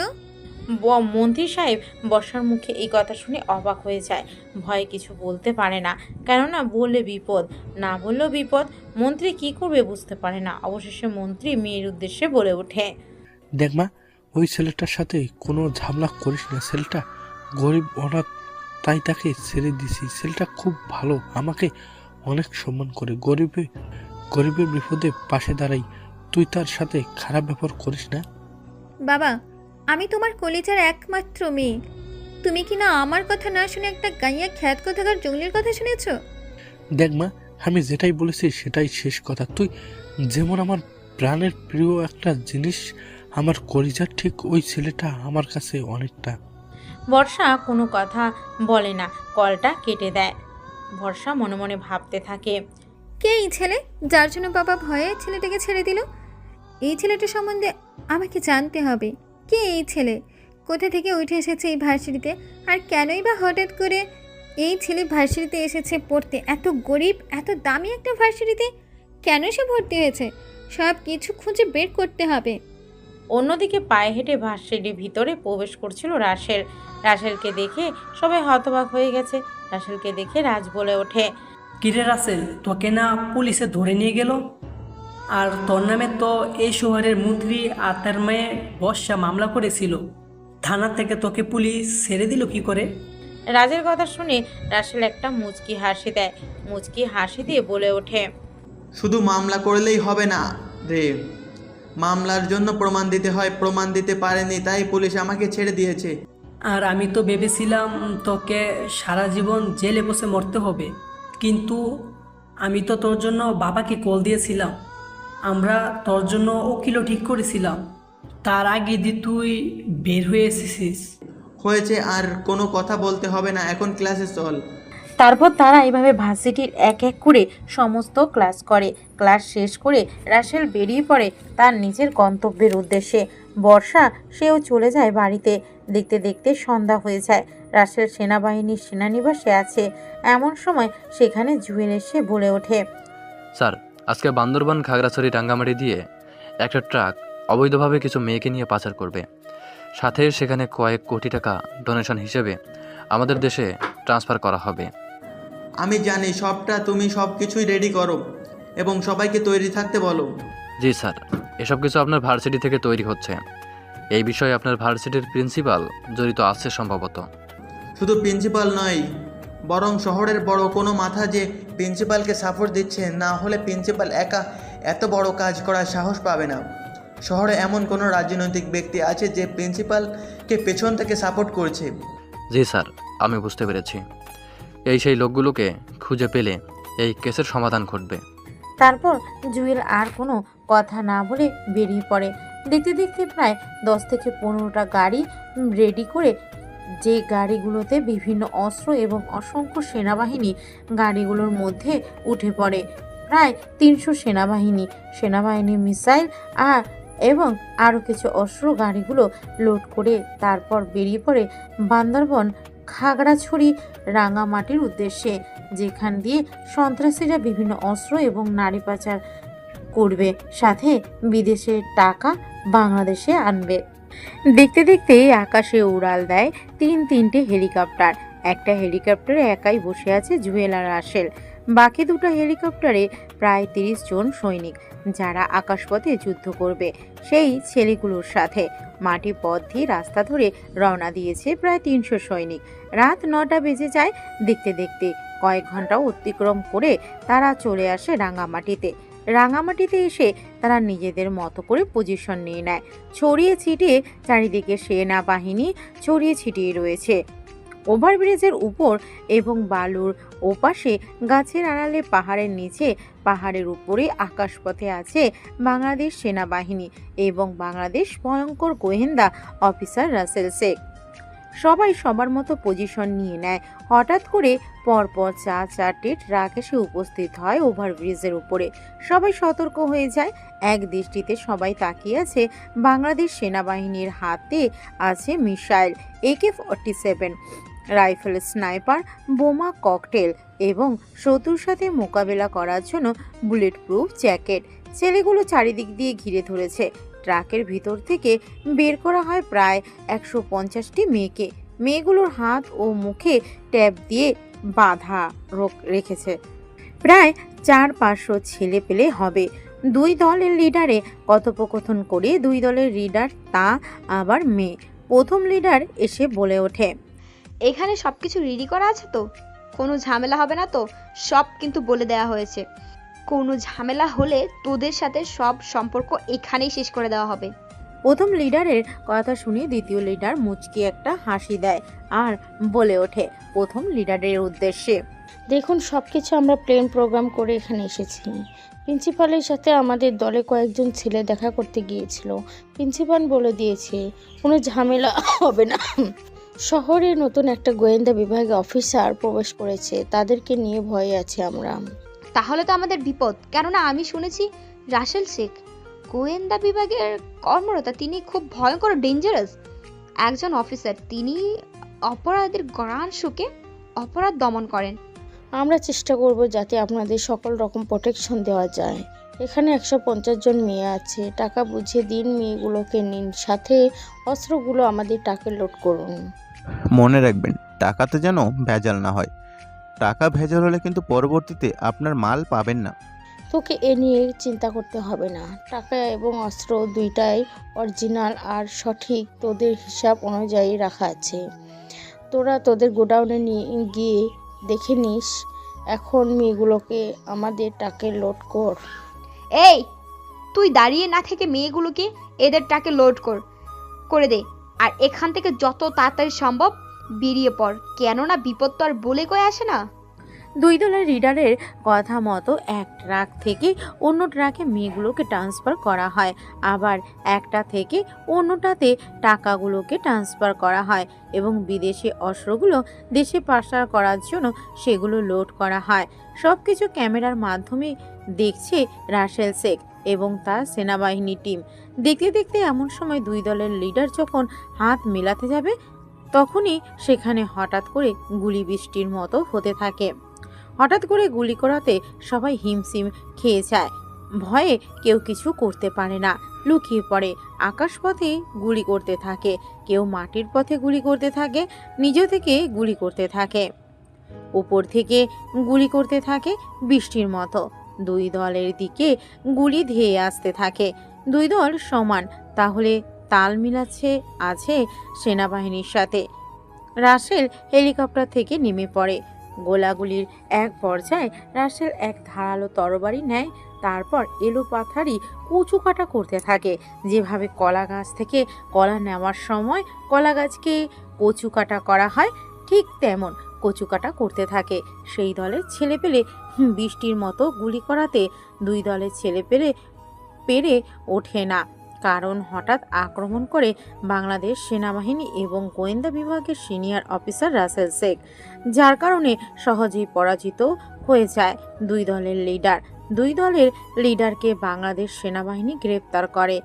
মন্ত্রী সাহেব বর্ষার মুখে এই কথা শুনে অবাক হয়ে যায়। ভয়ে কিছু বলতে পারে না, কেননা বললে বিপদ, না বললেও বিপদ। মন্ত্রী কি করবে বুঝতে পারে না। অবশেষে মন্ত্রী মেয়ের উদ্দেশ্যে বলে ওঠে, দেখ মা, ওই ছেলেটার সাথে কোনো ঝামেলা করিস না। ছেলেটা গরিব অনাথ, তাই তাকে ছেড়ে দিছি। ছেলেটা খুব ভালো, আমাকে অনেক সম্মান করে। গরিবের বিপদে পাশে দাঁড়াই। তুই তার সাথে খারাপ ব্যবহার করিস না। বাবা, আমি তোমার কলেজের একমাত্র মেয়ে। তুমি কি না আমার কথা না শুনে একটা গাইয়া খ্যাত কথাকার জঙ্গলির কথা শুনেছ? দেখ মা, আমি যেটাই বলেছি সেটাই শেষ কথা। তুই যেমন আমার প্রাণের প্রিয় একটা জিনিস, আমার কলিজার ঠিক ওই ছেলেটা আমার কাছে অনেকটা। বর্ষা কোনো কথা বলে না, কলটা কেটে দেয়। বর্ষা মনে মনে ভাবতে থাকে, কে এই ছেলে যার জন্য বাবা ভয়ে ছেলেটাকে ছেড়ে দিল? এই ছেলেটার সম্বন্ধে আমাকে জানতে হবে। কে এই ছেলে? কোথা থেকে উঠে এসেছে এই ভার্সিটিতে? আর কেনই বা হঠাৎ করে এই ছেলে ভার্সিটিতে এসেছে পড়তে? এত গরিব, এত দামি একটা ভার্সিটিতে কেন সে ভর্তি হয়েছে? সব কিছু খুঁজে বের করতে হবে। অন্যদিকে পায়ে হেঁটে ভার্সিটির ভিতরে প্রবেশ করছিল রাসেল। রাসেলকে দেখে সবাই হতবাক হয়ে গেছে। রাসেলকে দেখে রাজ বলে ওঠে, কিরে রাসেল, তোকে না পুলিশে ধরে নিয়ে গেল? আর তোর নামে তো এই শহরের মন্ত্রী আর তার মেয়ে বর্ষা মামলা করেছিল। থানা থেকে তোকে পুলিশ ছেড়ে দিল কি করে? রাজের কথা শুনে রাসেল একটা মুচকি হাসি দেয়। মুচকি হাসি দিয়ে বলে ওঠে, শুধু মামলা করলেই হবে না রে, মামলার জন্য প্রমাণ দিতে হয়। প্রমাণ দিতে পারেনি, তাই পুলিশ আমাকে ছেড়ে দিয়েছে। আর আমি তো ভেবেছিলাম তোকে সারা জীবন জেলে বসে মরতে হবে, কিন্তু আমি তো তোর জন্য বাবাকে কল দিয়েছিলাম। আমরা তোর জন্য উকিলও ঠিক করেছিলাম। তার আগে দিয়ে তুই বের হয়ে এসেছিস। হয়েছে, আর কোনো কথা বলতে হবে না, এখন ক্লাসে চল। তারপর তারা এভাবে ভার্সিটির এক এক করে সমস্ত ক্লাস করে। ক্লাস শেষ করে রাসেল বেরিয়ে পড়ে তার নিজের গন্তব্যের উদ্দেশ্যে। বর্ষা সেও চলে যায় বাড়িতে। দেখতে দেখতে সন্ধ্যা হয়ে যায়। রাসেল সেনাবাহিনীর সেনানিবাসে আছে। এমন সময় সেখানে জুয়েল এসে বলে ওঠে, স্যার, আজকে বান্দরবান খাগড়াছড়ি রাঙ্গামাটি দিয়ে একটা ট্রাক অবৈধভাবে কিছু মেয়েকে নিয়ে পাচার করবে। সাথে সেখানে কয়েক কোটি টাকা ডোনেশন হিসেবে আমাদের দেশে ট্রান্সফার করা হবে। আমি জানি সবটা, তুমি সব কিছুই রেডি করো এবং সবাইকে তৈরি থাকতে বলো। জি স্যার, এসব কিছু আপনার ভার্সিটি থেকে তৈরি হচ্ছে। এই বিষয়ে আপনার ভার্সিটির প্রিন্সিপাল জড়িত আছে সম্ভবত। শুধু প্রিন্সিপাল নয়, বরং শহরের বড় কোনো মাথা যে প্রিন্সিপালকে সাপোর্ট দিচ্ছে, না হলে প্রিন্সিপাল একা এত বড় কাজ করার সাহস পাবে না। শহরে এমন কোনো রাজনৈতিক ব্যক্তি আছে যে প্রিন্সিপালকে পেছন থেকে সাপোর্ট করছে। জি স্যার, আমি বুঝতে পেরেছি। এই সেই লোকগুলোকে খুঁজে পেলে এই কেসের সমাধান ঘটবে। তারপর জুয়েল আর কোনো কথা না বলে বেরিয়ে পড়ে। দেখতে দেখতে প্রায় 10 থেকে 15টা গাড়ি রেডি করে, যে গাড়িগুলোতে বিভিন্ন অস্ত্র এবং অসংখ্য সেনাবাহিনী গাড়িগুলোর মধ্যে উঠে পড়ে। প্রায় 300 সেনাবাহিনী মিসাইল এবং আরও কিছু অস্ত্র গাড়িগুলো লোড করে তারপর বেরিয়ে পড়ে বান্দরবন খাগড়াছড়ি রাঙামাটির উদ্দেশ্যে, যেখান দিয়ে সন্ত্রাসীরা বিভিন্ন অস্ত্র এবং নারী পাচার করবে, সাথে বিদেশের টাকা বাংলাদেশে আনবে। দেখতে দেখতে আকাশে উড়াল দেয় তিনটে হেলিকপ্টার। একটা হেলিকপ্টারে একাই বসে আছে জুয়েল আর রাসেল। বাকি দুটো হেলিকপ্টারে প্রায় 30 জন সৈনিক, যারা আকাশপথে যুদ্ধ করবে সেই ছেলেগুলোর সাথে। মাটি পথ দিয়ে রাস্তা ধরে রওনা দিয়েছে প্রায় 300 সৈনিক। রাত 9টা বেজে যায়। দেখতে দেখতে কয়েক ঘন্টা অতিক্রম করে তারা চলে আসে রাঙামাটিতে এসে তারা নিজেদের মতো করে পজিশন নিয়ে নেয়। ছড়িয়ে ছিটিয়ে চারিদিকে সেনাবাহিনী ছড়িয়ে ছিটিয়ে রয়েছে। ওভারব্রিজের উপর এবং বালুর ওপাশে গাছের আড়ালে পাহাড়ের নিচে পাহাড়ের উপরে আকাশপথে আছে বাংলাদেশ সেনাবাহিনী এবং বাংলাদেশ ভয়ঙ্কর গোয়েন্দা অফিসার রাসেল শেখ। সবাই সবার মতো পজিশন নিয়ে নেয়। হঠাৎ করে পরপর চারটে ট্রাক এসে উপস্থিত হয় ওভারব্রিজের উপরে। সবাই সতর্ক হয়ে যায়। এক দৃষ্টিতে সবাই তাকিয়ে আছে বাংলাদেশ সেনাবাহিনীর হাতে আছে মিসাইল, AK-47 রাইফেল, স্নাইপার, বোমা, ককটেল এবং শত্রুর সাথে মোকাবেলা করার জন্য বুলেট প্রুফ জ্যাকেট। ছেলেগুলো চারিদিক দিয়ে ঘিরে ধরেছে। ট্রাকের ভিতর থেকে বের করা হয় প্রায় 150টি মেয়েকে। মেয়েগুলোর হাত ও মুখে ট্যাপ দিয়ে বাঁধা রেখেছে। প্রায় 400-500 ছেলে পেলে হবে। দুই দলের লিডারে কথোপকথন করে। দুই দলের লিডার তা আবার মেয়ে। প্রথম লিডার এসে বলে ওঠে, এখানে সব কিছু রেডি করা আছে তো? কোনো ঝামেলা হবে না তো? সব কিন্তু বলে দেওয়া হয়েছে, কোনো ঝামেলা হলে তোদের সাথে সব সম্পর্ক এখানেই শেষ করে দেওয়া হবে। প্রথম লিডারের কথা শুনে দ্বিতীয় লিডার মুচকি একটা হাসি দেয় আর বলে ওঠে প্রথম লিডারের উদ্দেশ্যে, দেখুন, সব কিছু আমরা প্ল্যান প্রোগ্রাম করে এখানে এসেছি। প্রিন্সিপালের সাথে আমাদের দলে কয়েকজন ছেলে দেখা করতে গিয়েছিল। প্রিন্সিপাল বলে দিয়েছে কোনো ঝামেলা হবে না। শহরে নতুন একটা গোয়েন্দা বিভাগে অফিসার প্রবেশ করেছে, তাদেরকে নিয়ে ভয়ে আছি আমরা। তাহলে তো আমাদের বিপদ, কেননা আমি শুনেছি রাসেল শেখ গোয়েন্দা বিভাগের কর্মরতা, তিনি খুব ভয়ঙ্কর ডেঞ্জারাস একজন অফিসার। তিনি অপরাধের গান শুকে অপরাধ দমন করেন। আমরা চেষ্টা করব যাতে আপনাদের সকল রকম প্রোটেকশন দেওয়া যায়। এখানে 150 জন মেয়ে আছে, টাকা বুঝিয়ে দিন, মেয়েগুলোকে নিন, সাথে অস্ত্রগুলো আমাদের ট্রাকে লোড করুন। মনে রাখবেন, টাকাতে যেন ভেজাল না হয়। টাকা ভেজাল হলে কিন্তু পরবর্তীতে আপনার মাল পাবেন না। তোকে এ নিয়ে চিন্তা করতে হবে না। টাকা এবং অস্ত্র দুইটাই অরিজিনাল আর সঠিক তোদের হিসাব অনুযায়ী রাখা আছে। তোরা তোদের গোডাউনে নিয়ে গিয়ে দেখে নিস। এখন মেয়েগুলোকে আমাদের ট্রাকে লোড কর। এই, তুই দাঁড়িয়ে না থেকে মেয়েগুলোকে এদের ট্রাকে লোড করে দে, আর এখান থেকে যত তাড়াতাড়ি সম্ভব বেরিয়ে পড়, কেননা বিপদ তো আর বলে কয়ে আসে না। দুই দলের লিডারের কথা মতো এক ট্রাক থেকে অন্য ট্রাকে মেয়েগুলোকে ট্রান্সফার করা হয়, আবার একটা থেকে অন্যটাতে টাকাগুলোকে ট্রান্সফার করা হয় এবং বিদেশি অস্ত্রগুলো দেশে পাচার করার জন্য সেগুলো লোড করা হয়। সব কিছু ক্যামেরার মাধ্যমে দেখছে রাসেল শেখ এবং তার সেনাবাহিনী টিম। দেখতে দেখতে এমন সময় দুই দলের লিডার যখন হাত মেলাতে যাবে তখনই সেখানে হঠাৎ করে গুলি বৃষ্টির মতো হতে থাকে। হঠাৎ করে গুলি করাতে সবাই হিমশিম খেয়ে যায়। ভয়ে কেউ কিছু করতে পারে না, লুকিয়ে পড়ে। আকাশপথে গুলি করতে থাকে, কেউ মাটির পথে গুলি করতে থাকে, নিজ থেকে গুলি করতে থাকে, উপর থেকে গুলি করতে থাকে বৃষ্টির মতো। দুই দলের দিকে গুলি ধেয়ে আসতে থাকে। দুই দল সমান, তাহলে তাল মিলাচ্ছে আছে সেনাবাহিনীর সাথে। রাসেল হেলিকপ্টার থেকে নেমে পড়ে। গোলাগুলির এক পর্যায়ে রাসেল এক ধারালো তরবারি নেয়, তারপর এলোপাথারি কুচু কাটা করতে থাকে। যেভাবে কলা গাছ থেকে কলা নেওয়ার সময় কলা গাছকে কচু কাটা করা হয়, ঠিক তেমন কচু কাটা করতে থাকে। সেই দলের ছেলেপেলে বৃষ্টির মতো গুলি করাতে দুই দলের ছেলেপেলে পেরে ওঠে না, কারণ হঠাৎ আক্রমণ করে বাংলাদেশ সেনাবাহিনী এবং গোয়েন্দা বিভাগের সিনিয়র অফিসার রাসেল শেখ, যার কারণে সহজেই পরাজিত হয়ে যায় দুই দলের লিডার। দুই দলের লিডারকে বাংলাদেশ সেনাবাহিনী গ্রেপ্তার করে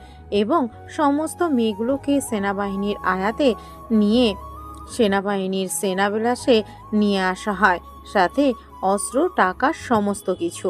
এবং সমস্ত মেয়েগুলোকে সেনাবাহিনীর আয়াতে নিয়ে সেনাবাহিনীর সেনাবিলাসে নিয়ে আসা হয়, সাথে অস্ত্র, টাকা, সমস্ত কিছু।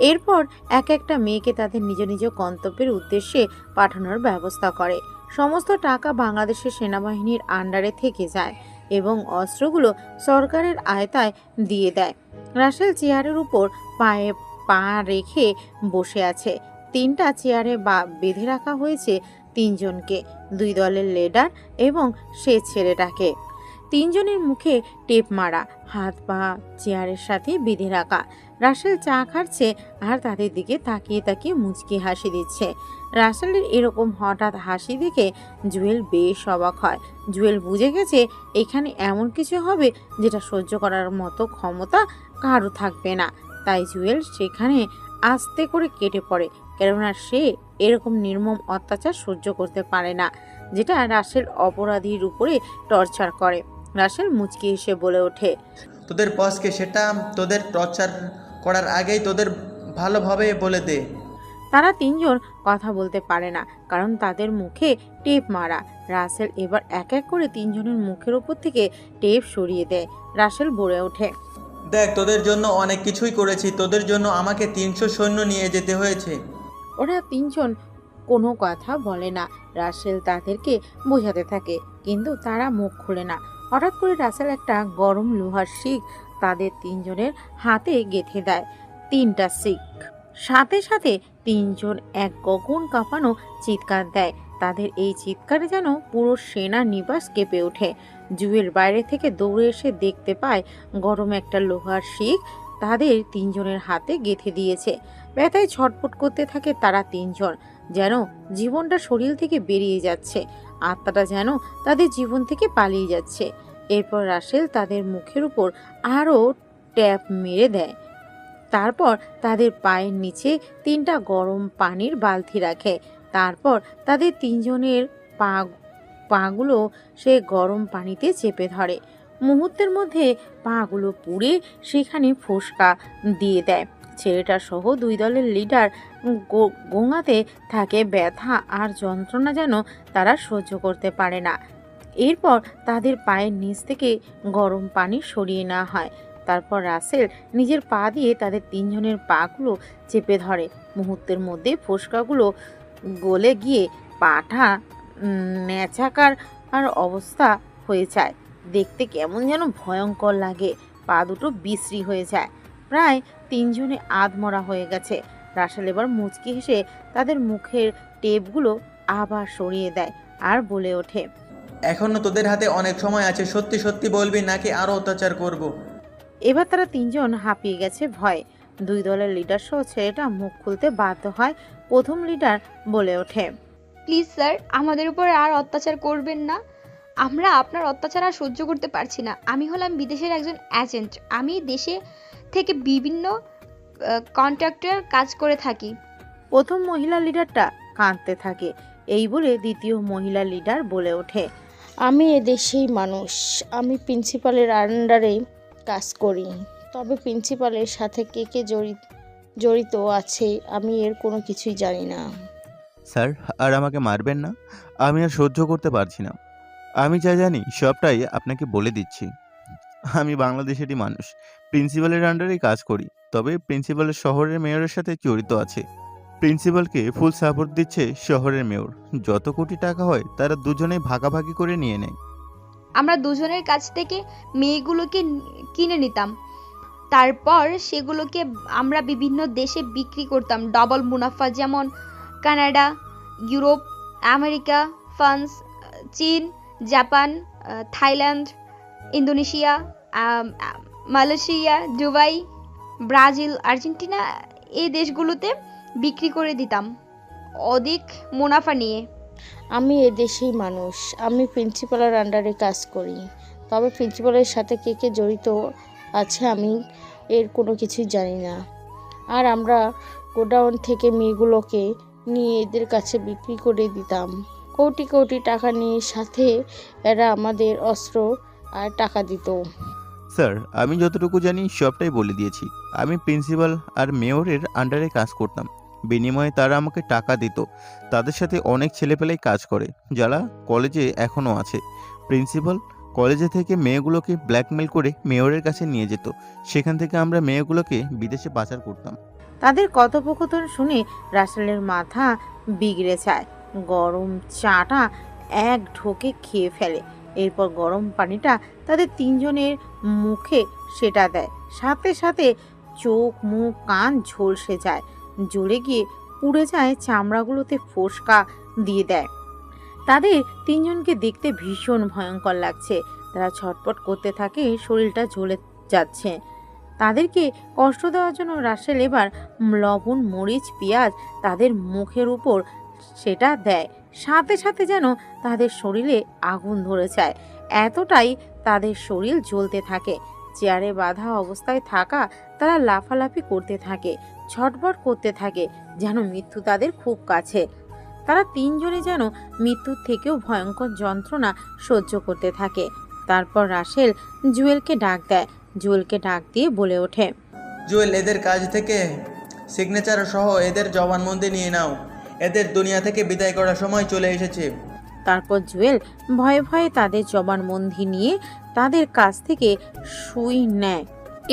এরপর এক একটা মেয়েকে তাদের নিজ নিজ গন্তব্যের উদ্দেশ্যে পাঠানোর ব্যবস্থা করে। সমস্ত টাকা বাংলাদেশের সেনাবাহিনীর আন্ডারে থেকে যায় এবং অস্ত্রগুলো সরকারের আয়তায় দিয়ে দেয়। রাসেল চেয়ারের উপর পায়ে পা রেখে বসে আছে। তিনটা চেয়ারে বেঁধে রাখা হয়েছে তিনজনকে, দুই দলের লিডার এবং সে ছেলেটাকে। তিনজনের মুখে টেপ মারা, হাত পা চেয়ারের সাথে বেঁধে রাখা। রাসেল চা খাচ্ছে আর তাদের দিকে তাকিয়ে তাকিয়ে মুচকি হাসি দিচ্ছে। রাসেলের এরকম হঠাৎ হাসি দেখে জুয়েল বেশ অবাক হয়। জুয়েল বুঝে গেছে এখানে এমন কিছু হবে যেটা সহ্য করার মতো ক্ষমতা কারো থাকবে না। তাই জুয়েল সেখানে আস্তে করে কেটে পড়ে, কেননা সে এরকম নির্মম অত্যাচার সহ্য করতে পারে না, যেটা রাসেল অপরাধীর উপরে টর্চার করে। রাসেল মুচকি হেসে বলে ওঠে, তোদের বসকে সেটা তোদের টর্চার করার আগেই তোদের ভালোভাবে বলে দে। তারা তিনজন কথা বলতে পারে না, কারণ তাদের মুখে টেপ মারা। রাসেল এবার এক এক করে তিনজনের মুখের ওপর থেকে টেপ সরিয়ে দেয়। রাসেল বলে ওঠে, দেখ, তোদের জন্য অনেক কিছুই করেছি, তোদের জন্য আমাকে 300 সৈন্য নিয়ে যেতে হয়েছে। ওরা তিনজন কোনো কথা বলে না। রাসেল তাদেরকে বোঝাতে থাকে, কিন্তু তারা মুখ খোলে না। হঠাৎ করে রাসেল একটা গরম লোহার শিক তাদের তিনজনের হাতে গেঁথে দেয়। 3টা শিক। সাথে সাথে তিনজন এক গগন কাঁপানো চিৎকার দেয়। তাদের এই চিৎকারে যেন পুরো সেনা নিবাস কেঁপে ওঠে। জুয়েল বাইরে থেকে দৌড়ে এসে দেখতে পায় গরম একটা লোহার শিক তাদের তিনজনের হাতে গেঁথে দিয়েছে। ব্যথায় ছটফট করতে থাকে তারা তিনজন, যেন জীবনটা শরীর থেকে বেরিয়ে যাচ্ছে, আত্মাটা যেন তাদের জীবন থেকে পালিয়ে যাচ্ছে। এরপর রাসেল তাদের মুখের উপর আরও ট্যাপ মেরে দেয়। তারপর তাদের পায়ের নিচে 3টা গরম পানির বালতি রাখে। তারপর তাদের তিনজনের পাগুলো সে গরম পানিতে চেপে ধরে। মুহূর্তের মধ্যে পাগুলো পুড়ে সেখানে ফোসকা দিয়ে দেয়। ছেলেটা সহ 2 দলের লিডার গোঙাতে থাকে। ব্যথা আর যন্ত্রণা যেন তারা সহ্য করতে পারে না। এরপর তাদের পায়ের নিচ থেকে গরম পানি সরিয়ে নেওয়া হয়। তারপর রাসেল নিজের পা দিয়ে তাদের তিনজনের পাগুলো চেপে ধরে। মুহূর্তের মধ্যে ফোসকাগুলো গলে গিয়ে পাটা ন্যাচাকার আর অবস্থা হয়ে যায়। দেখতে কেমন যেন ভয়ঙ্কর লাগে। পা দুটো বিশ্রী হয়ে যায়। প্রায় তিনজনে আধমরা হয়ে গেছে। রাসেল এবার মুচকি হেসে তাদের মুখের টেপগুলো আবার সরিয়ে দেয় আর বলে ওঠে, এখনো তোদের হাতে অনেক সময় আছে, সত্যি সত্যি বলবি নাকি আরও অত্যাচার করব। এবার তারা তিনজন হাঁপিয়ে গেছে ভয়ে। 2 দলের লিডার সহ ছেলেটা মুখ খুলতে বাধ্য হয়। প্রথম লিডার বলে ওঠে, প্লিজ স্যার, আমাদের উপর আর অত্যাচার করবেন না। আমরা আপনার অত্যাচার আর সহ্য করতে পারছি না। আমি হলাম বিদেশের একজন এজেন্ট। আমি দেশে থেকে বিভিন্ন কন্ট্রাক্টর কাজ করে থাকি। প্রথম মহিলা লিডারটা কাঁদতে থাকে। এই বলে দ্বিতীয় মহিলা লিডার বলে ওঠে, আমি এদেশেই মানুষ। আমি প্রিন্সিপালের আন্ডারে কাজ করি, তবে প্রিন্সিপালের সাথে কে কে জড়িত আছে আমি এর কোনো কিছুই জানি না। স্যার, আর আমাকে মারবেন না, আমি আর সহ্য করতে পারছি না। আমি যা জানি সবটাই আপনাকে বলে দিচ্ছি। আমি বাংলাদেশেরই মানুষ, প্রিন্সিপালের আন্ডারেই কাজ করি, তবে প্রিন্সিপালের শহরের মেয়রের সাথে জড়িত আছে। প্রিন্সিপালকে ফুল সাপোর্ট দিচ্ছে শহরের মেয়র। যত কোটি টাকা হয় তারা দুজনেই ভাগাভাগি করে নিয়ে নেয়। আমরা দুজনের কাছ থেকে মেয়েগুলোকে কিনে নিতাম, তারপর সেগুলোকে আমরা বিভিন্ন দেশে বিক্রি করতাম ডবল মুনাফা, যেমন কানাডা, ইউরোপ, আমেরিকা, ফ্রান্স, চীন, Japan, Thailand, Indonesia, Malaysia, Dubai, Brazil, Argentina, এই দেশগুলোতে বিক্রি করে দিতাম অধিক মুনাফা নিয়ে। আমি এদেশেই মানুষ। আমি প্রিন্সিপালের আন্ডারে কাজ করি, তবে প্রিন্সিপালের সাথে কে কে জড়িত আছে আমি এর কোনো কিছুই জানি না। আর আমরা গোডাউন থেকে মেয়েগুলোকে নিয়ে এদের কাছে বিক্রি করে দিতাম কোটি কোটি টাকা নিয়ে। সাথে এরা আমাদের অস্ত্র আর টাকা দিত। স্যার, আমি যতটুকু জানি সবটাই বলে দিয়েছি। আমি প্রিন্সিপাল আর মেয়রের আন্ডারে কাজ করতাম, বিনিময়ে তারা আমাকে টাকা দিত। তাদের সাথে অনেক ছেলেপেলেই কাজ করে যারা কলেজে এখনও আছে। প্রিন্সিপাল কলেজে থেকে মেয়েগুলোকে ব্ল্যাকমেল করে মেয়রের কাছে নিয়ে যেত। সেখান থেকে আমরা মেয়েগুলোকে বিদেশে পাচার করতাম। তাদের কথোপকথন শুনে রাসেলের মাথা বিগড়ে যায়। গরম চাটা এক ঢোকে খেয়ে ফেলে। এরপর গরম পানিটা তাদের তিনজনের মুখে সেটা দেয়। সাথে সাথে চোখ, মুখ, কান ঝলসে যায়। জ্বলে গিয়ে পুড়ে যায় চামড়াগুলোতে ফোসকা দিয়ে দেয়। তাদের তিনজনকে দেখতে ভীষণ ভয়ঙ্কর লাগছে। তারা ছটপট করতে থাকে, শরীরটা জ্বলে যাচ্ছে। তাদেরকে কষ্ট দেওয়ার জন্য রাসেল এবার লবণ, মরিচ, পেঁয়াজ তাদের মুখের উপর সেটা দেয়। সাথে সাথে যেন তাদের শরীরে আগুন ধরে যায়, এতটাই তাদের শরীর জ্বলতে থাকে। চেয়ারে বাঁধা অবস্থায় থাকা তারা লাফালাফি করতে থাকে, ছটফট করতে থাকে, যেন মৃত্যু তাদের খুব কাছে। তারা তিনজনে যেন মৃত্যুর থেকেও ভয়ঙ্কর যন্ত্রণা সহ্য করতে থাকে। তারপর রাসেল জুয়েলকে ডাক দেয়। জুয়েলকে ডাক দিয়ে বলে ওঠে, জুয়েল, এদের কাজ থেকে সিগনেচার সহ এদের জবানবন্দি নিয়ে নাও। এদের দুনিয়া থেকে বিদায় করার সময় চলে এসেছে। তারপর জুয়েল ভয়ে ভয়ে তাদের জবানবন্দি নিয়ে তাদের কাছ থেকে সুই নেয়।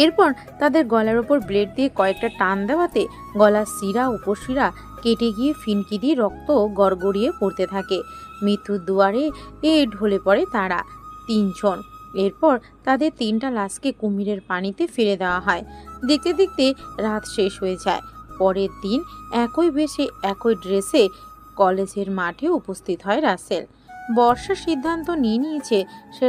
এরপর তাদের গলার ওপর ব্লেড দিয়ে কয়েকটা টান দেওয়াতে গলার শিরা উপশিরা কেটে গিয়ে ফিনকি দিয়ে রক্ত গড়গড়িয়ে পড়তে থাকে। মৃত্যুর দুয়ারে ঢলে পড়ে তারা তিনজন। এরপর তাদের তিনটা লাশকে কুমিরের পানিতে ফেলে দেওয়া হয়। দেখতে দেখতে রাত শেষ হয়ে যায়। পরের দিন একই বেশে একই ড্রেসে কলেজের মাঠে উপস্থিত হয় রাসেল। বর্ষা সিদ্ধান্ত নিয়ে নিয়েছে সে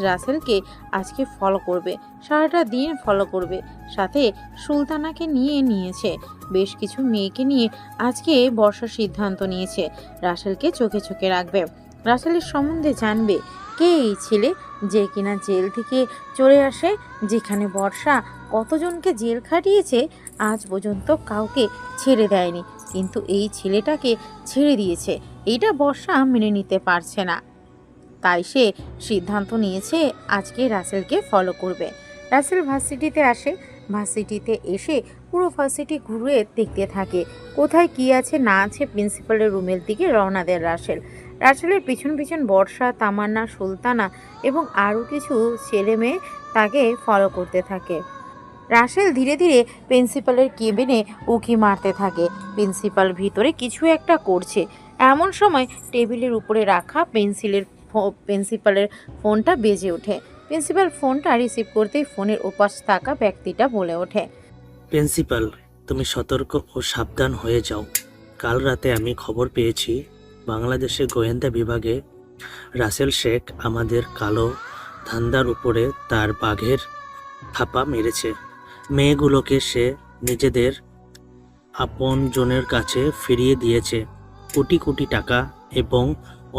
রাসেলকে আজকে ফলো করবে, সারাটা দিন ফলো করবে। সাথে সুলতানাকে নিয়েছে। বেশ কিছু মেয়েকে নিয়ে আজকে বর্ষা সিদ্ধান্ত নিয়েছে রাসেলকে চোখে চোখে রাখবে, রাসেলের সম্বন্ধে জানবে। কে এই ছেলে যে কিনা জেল থেকে চলে আসে, যেখানে বর্ষা কতজনকে জেল খাটিয়েছে, আজ পর্যন্ত কাউকে ছেড়ে দেয়নি, কিন্তু এই ছেলেটাকে ছেড়ে দিয়েছে। এটা বর্ষা মেনে নিতে পারছে না, তাই সে সিদ্ধান্ত নিয়েছে আজকে রাসেলকে ফলো করবে। রাসেল ভার্সিটিতে আসে। ভার্সিটিতে এসে পুরো ভার্সিটি ঘুরে দেখতে থাকে কোথায় কি আছে না আছে। প্রিন্সিপালের রুমের দিকে রওনা দেয় রাসেলের পিছন পিছন বর্ষা, তামান্না, সুলতানা এবং আরও কিছু ছেলে মেয়ে তাকে ফলো করতে থাকে। রাসেল ধীরে ধীরে প্রিন্সিপালের কেবিনে উঁকি মারতে থাকে। প্রিন্সিপাল ভিতরে কিছু একটা করছে। এমন সময় টেবিলের উপরে রাখা প্রিন্সিপালের ফোনটা বেজে ওঠে। প্রিন্সিপাল ফোনটা রিসিভ করতেই ফোনের ওপাশ থাকা ব্যক্তিটা বলে ওঠে, প্রিন্সিপাল, তুমি সতর্ক ও সাবধান হয়ে যাও। কাল রাতে আমি খবর পেয়েছি বাংলাদেশের গোয়েন্দা বিভাগে রাসেল শেখ আমাদের কালো ধান্দার উপরে তার বাঘের থাপা মেরেছে। মেয়েগুলোকে সে নিজেদের আপনজনের কাছে ফিরিয়ে দিয়েছে, কোটি কোটি টাকা এবং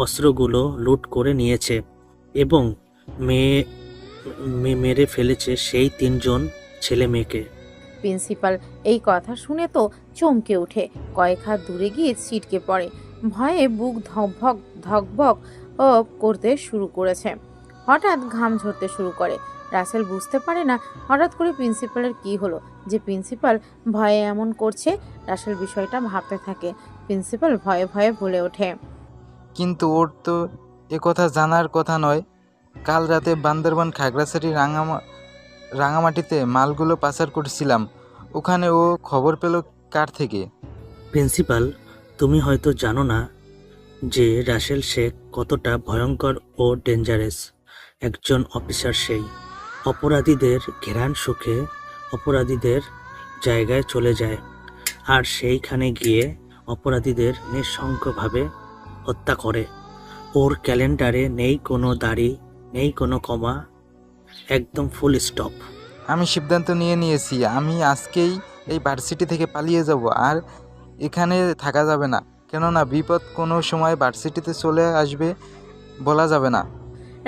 অস্ত্রগুলো লুট করে নিয়েছে এবং মেরে ফেলেছে সেই তিনজন ছেলে মেয়েকে। প্রিন্সিপাল এই কথা শুনে তো চমকে ওঠে, কয়েক হাত দূরে গিয়ে ছিটকে পড়ে। ভয়ে বুক ধকভক করতে শুরু করেছে। হঠাৎ ঘাম ঝরতে শুরু করে। রাসেল বুঝতে পারে না হঠাৎ করে প্রিন্সিপালের কি হলো যে প্রিন্সিপাল ভয়ে এমন করছে। রাসেল বিষয়টা ভাবতে থাকে। প্রিন্সিপাল ভয়ে ভয়ে বলে ওঠে, কিন্তু ওর তো একথা জানার কথা নয়। কাল রাতে বান্দরবান খাগড়াছড়ি রাঙামাটিতে মালগুলো পাচার করছিলাম, ওখানে ও খবর পেল কার থেকে? প্রিন্সিপাল, তুমি হয়তো জানো না যে রাসেল শেখ কতটা ভয়ঙ্কর ও ডেঞ্জারাস একজন অফিসার। সেই অপরাধীদের ঘেরান সুখে অপরাধীদের জায়গায় চলে যায় আর সেইখানে গিয়ে অপরাধীদের নিঃশঙ্কভাবে হত্যা করে। ওর ক্যালেন্ডারে নেই কোনো দাড়ি, নেই কোনো কমা, একদম ফুল স্টপ। আমি সিদ্ধান্ত নিয়েছি আমি আজকেই এই ভার্সিটি থেকে পালিয়ে যাব, আর এখানে থাকা যাবে না। কেননা বিপদ কোনো সময় ভার্সিটিতে চলে আসবে, বলা যাবে না।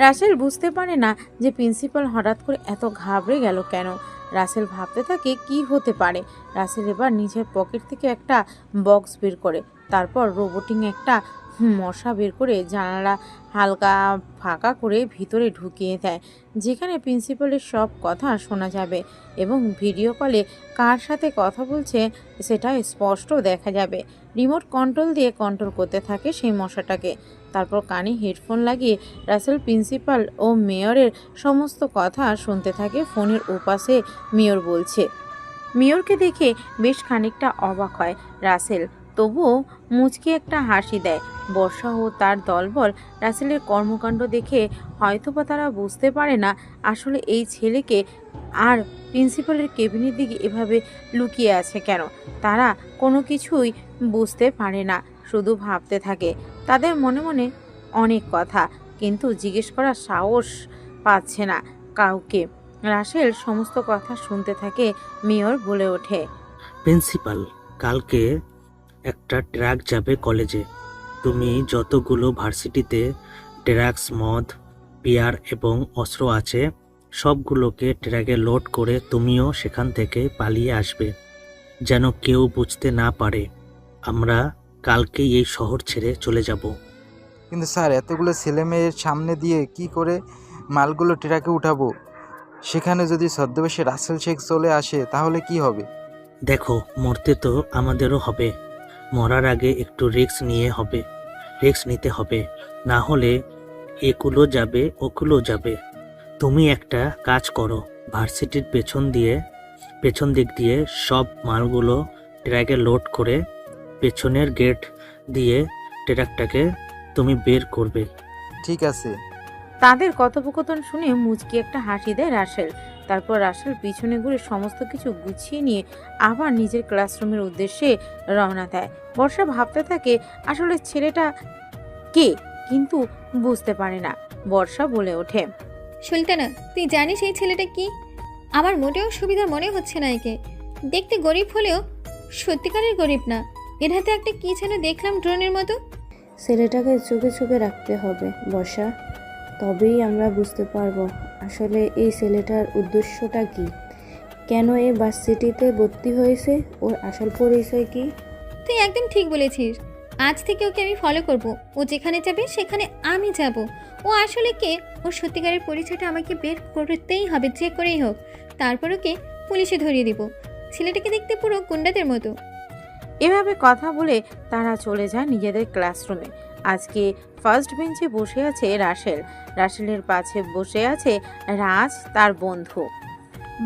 রাসেল বুঝতে পারে না যে প্রিন্সিপাল হঠাৎ করে এত ঘাবড়ে গেল কেন। রাসেল ভাবতে থাকে কি হতে পারে। রাসেল এবার নিজের পকেট থেকে একটা বক্স বের করে, তারপর রোবোটিং একটা মশা বের করে জানালা হালকা ফাঁকা করে ভিতরে ঢুকিয়ে দেয়, যেখানে প্রিন্সিপালের সব কথা শোনা যাবে এবং ভিডিও কলে কার সাথে কথা বলছে সেটা স্পষ্ট দেখা যাবে। রিমোট কন্ট্রোল দিয়ে কন্ট্রোল করতে থাকে সেই মশাটাকে। তারপর কানে হেডফোন লাগিয়ে রাসেল প্রিন্সিপাল ও মেয়রের সমস্ত কথা শুনতে থাকে। ফোনের ওপাশে মেয়র বলছে। মেয়রকে দেখে বেশ খানিকটা অবাক হয় রাসেল, তবুও মুচকি একটা হাসি দেয়। বর্ষা ও তার দলবল রাসেলের কর্মকাণ্ড দেখে হয়তোবা তারা বুঝতে পারে না আসলে এই ছেলেকে আর প্রিন্সিপালের কেবিনের দিকে এভাবে লুকিয়ে আছে কেন। তারা কোনো কিছুই বুঝতে পারে না, শুধু ভাবতে থাকে। তাদের মনে মনে অনেক কথা, কিন্তু জিজ্ঞেস করার সাহস পাচ্ছে না কাউকে। রাসেল সমস্ত কথা শুনতে থাকে। মেয়র বলে ওঠে, প্রিন্সিপাল, কালকে একটা ট্রাক যাবে কলেজে। তুমি যতগুলো ভার্সিটিতে ড্রাগস, মদ, বিয়ার এবং অস্ত্র আছে সবগুলোকে ট্রাকে লোড করে তুমিও সেখান থেকে পালিয়ে আসবে, যেন কেউ বুঝতে না পারে। আমরা কালকেই এই শহর ছেড়ে চলে যাব। কিন্তু স্যার, এতগুলো ছেলেমেয়ের সামনে দিয়ে কি করে মালগুলো ট্রাকে উঠাবো? সেখানে যদি ছদ্মবেশে রাসেল শেখ চলে আসে তাহলে কি হবে? দেখো, মরতে তো আমাদেরও হবে। মরার আগে একটু রিস্ক নিতে হবে, না হলে একুলো যাবে ওকুলো যাবে। তুমি একটা কাজ করো, ভার্সিটির পেছন দিক দিয়ে সব মালগুলো ট্রাকে লোড করে পেছনের গেট দিয়ে ট্রাকটাকে তুমি বের করবে। ঠিক আছে। তাদের কথোপকথন শুনে মুচকি একটা হাসি দেয় রাসেল। তারপর রাসেল পিছনে ঘুরে সমস্ত কিছু গুছিয়ে নিয়ে আবার নিজের ক্লাসরুমের উদ্দেশ্যে রওনা দেয়। বর্ষা ভাবতে থাকে আসলে ছেলেটা কে, কিন্তু বুঝতে পারে না। বর্ষা বলে ওঠে, সুলতানা, তুই জানিস এই ছেলেটা কি? আমার মোটেও সুবিধা মনে হচ্ছে না একে। দেখতে গরিব হলেও সত্যিকারের গরিব না। এর হাতে একটা কি যেন দেখলাম ড্রোনের মতো। ছেলেটাকে চোখে চোখে রাখতে হবে বর্ষা, তবেই আমরা বুঝতে পারবো আসলে এই ছেলেটার উদ্দেশ্যটা কি, কেন এই ভার্সিটিতে ভর্তি হয়েছে, ওর আসল পরিচয় কি। তুই একদম ঠিক বলেছিস। আজ থেকে ওকে আমি ফলো করব। ও যেখানে যাবে সেখানে আমি যাব। ও আসলে কে, ওর সত্যিকারের পরিচয়টা আমাকে বের করতেই হবে, যে করেই হোক। তারপর ওকে পুলিশে ধরিয়ে দিব। ছেলেটাকে দেখতে পুরো গুন্ডাদের মতো। এভাবে কথা বলে তারা চলে যায় নিজেদের ক্লাসরুমে। আজকে ফার্স্ট বেঞ্চে বসে আছে রাসেল। রাসেলের পাশে বসে আছে রাজ, তার বন্ধু।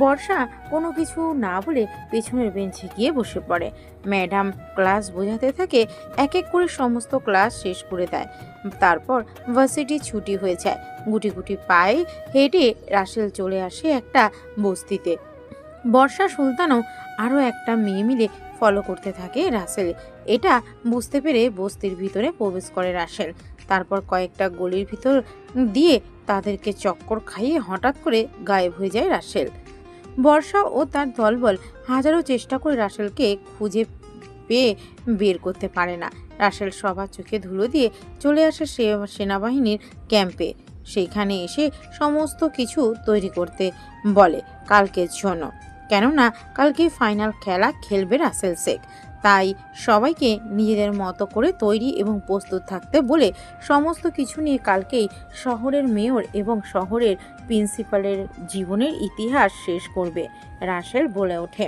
বর্ষা কোনো কিছু না বলে পেছনের বেঞ্চে গিয়ে বসে পড়ে। ম্যাডাম ক্লাস বোঝাতে থাকে, এক এক করে সমস্ত ক্লাস শেষ করে দেয়। তারপর ভার্সিটি ছুটি হয়ে যায়। গুটি গুটি পায়ে হেঁটে রাসেল চলে আসে একটা বস্তিতে। বর্ষা, সুলতানও আরও একটা মেয়ে মিলে ফলো করতে থাকে রাসেল। এটা বুঝতে পেরে বস্তির ভিতরে প্রবেশ করে রাসেল। তারপর কয়েকটা গলির ভিতর দিয়ে তাদেরকে চক্কর খাইয়ে হঠাৎ করে গায়েব হয়ে যায় রাসেল। বর্ষা ও তার দলবল হাজারো চেষ্টা করে রাসেলকে খুঁজে পেয়ে বের করতে পারে না। রাসেল সবার চোখে ধুলো দিয়ে চলে আসে সেনাবাহিনীর ক্যাম্পে। সেইখানে এসে সমস্ত কিছু তৈরি করতে বলে কালকের জন্য, কেননা কালকে ফাইনাল খেলা খেলবে রাসেল শেখ। তাই সবাইকে নিজেদের মতো করে তৈরি এবং প্রস্তুত থাকতে বলে সমস্ত কিছু নিয়ে কালকেই শহরের মেয়র এবং শহরের প্রিন্সিপালের জীবনের ইতিহাস শেষ করবে। রাসেল বলে ওঠে,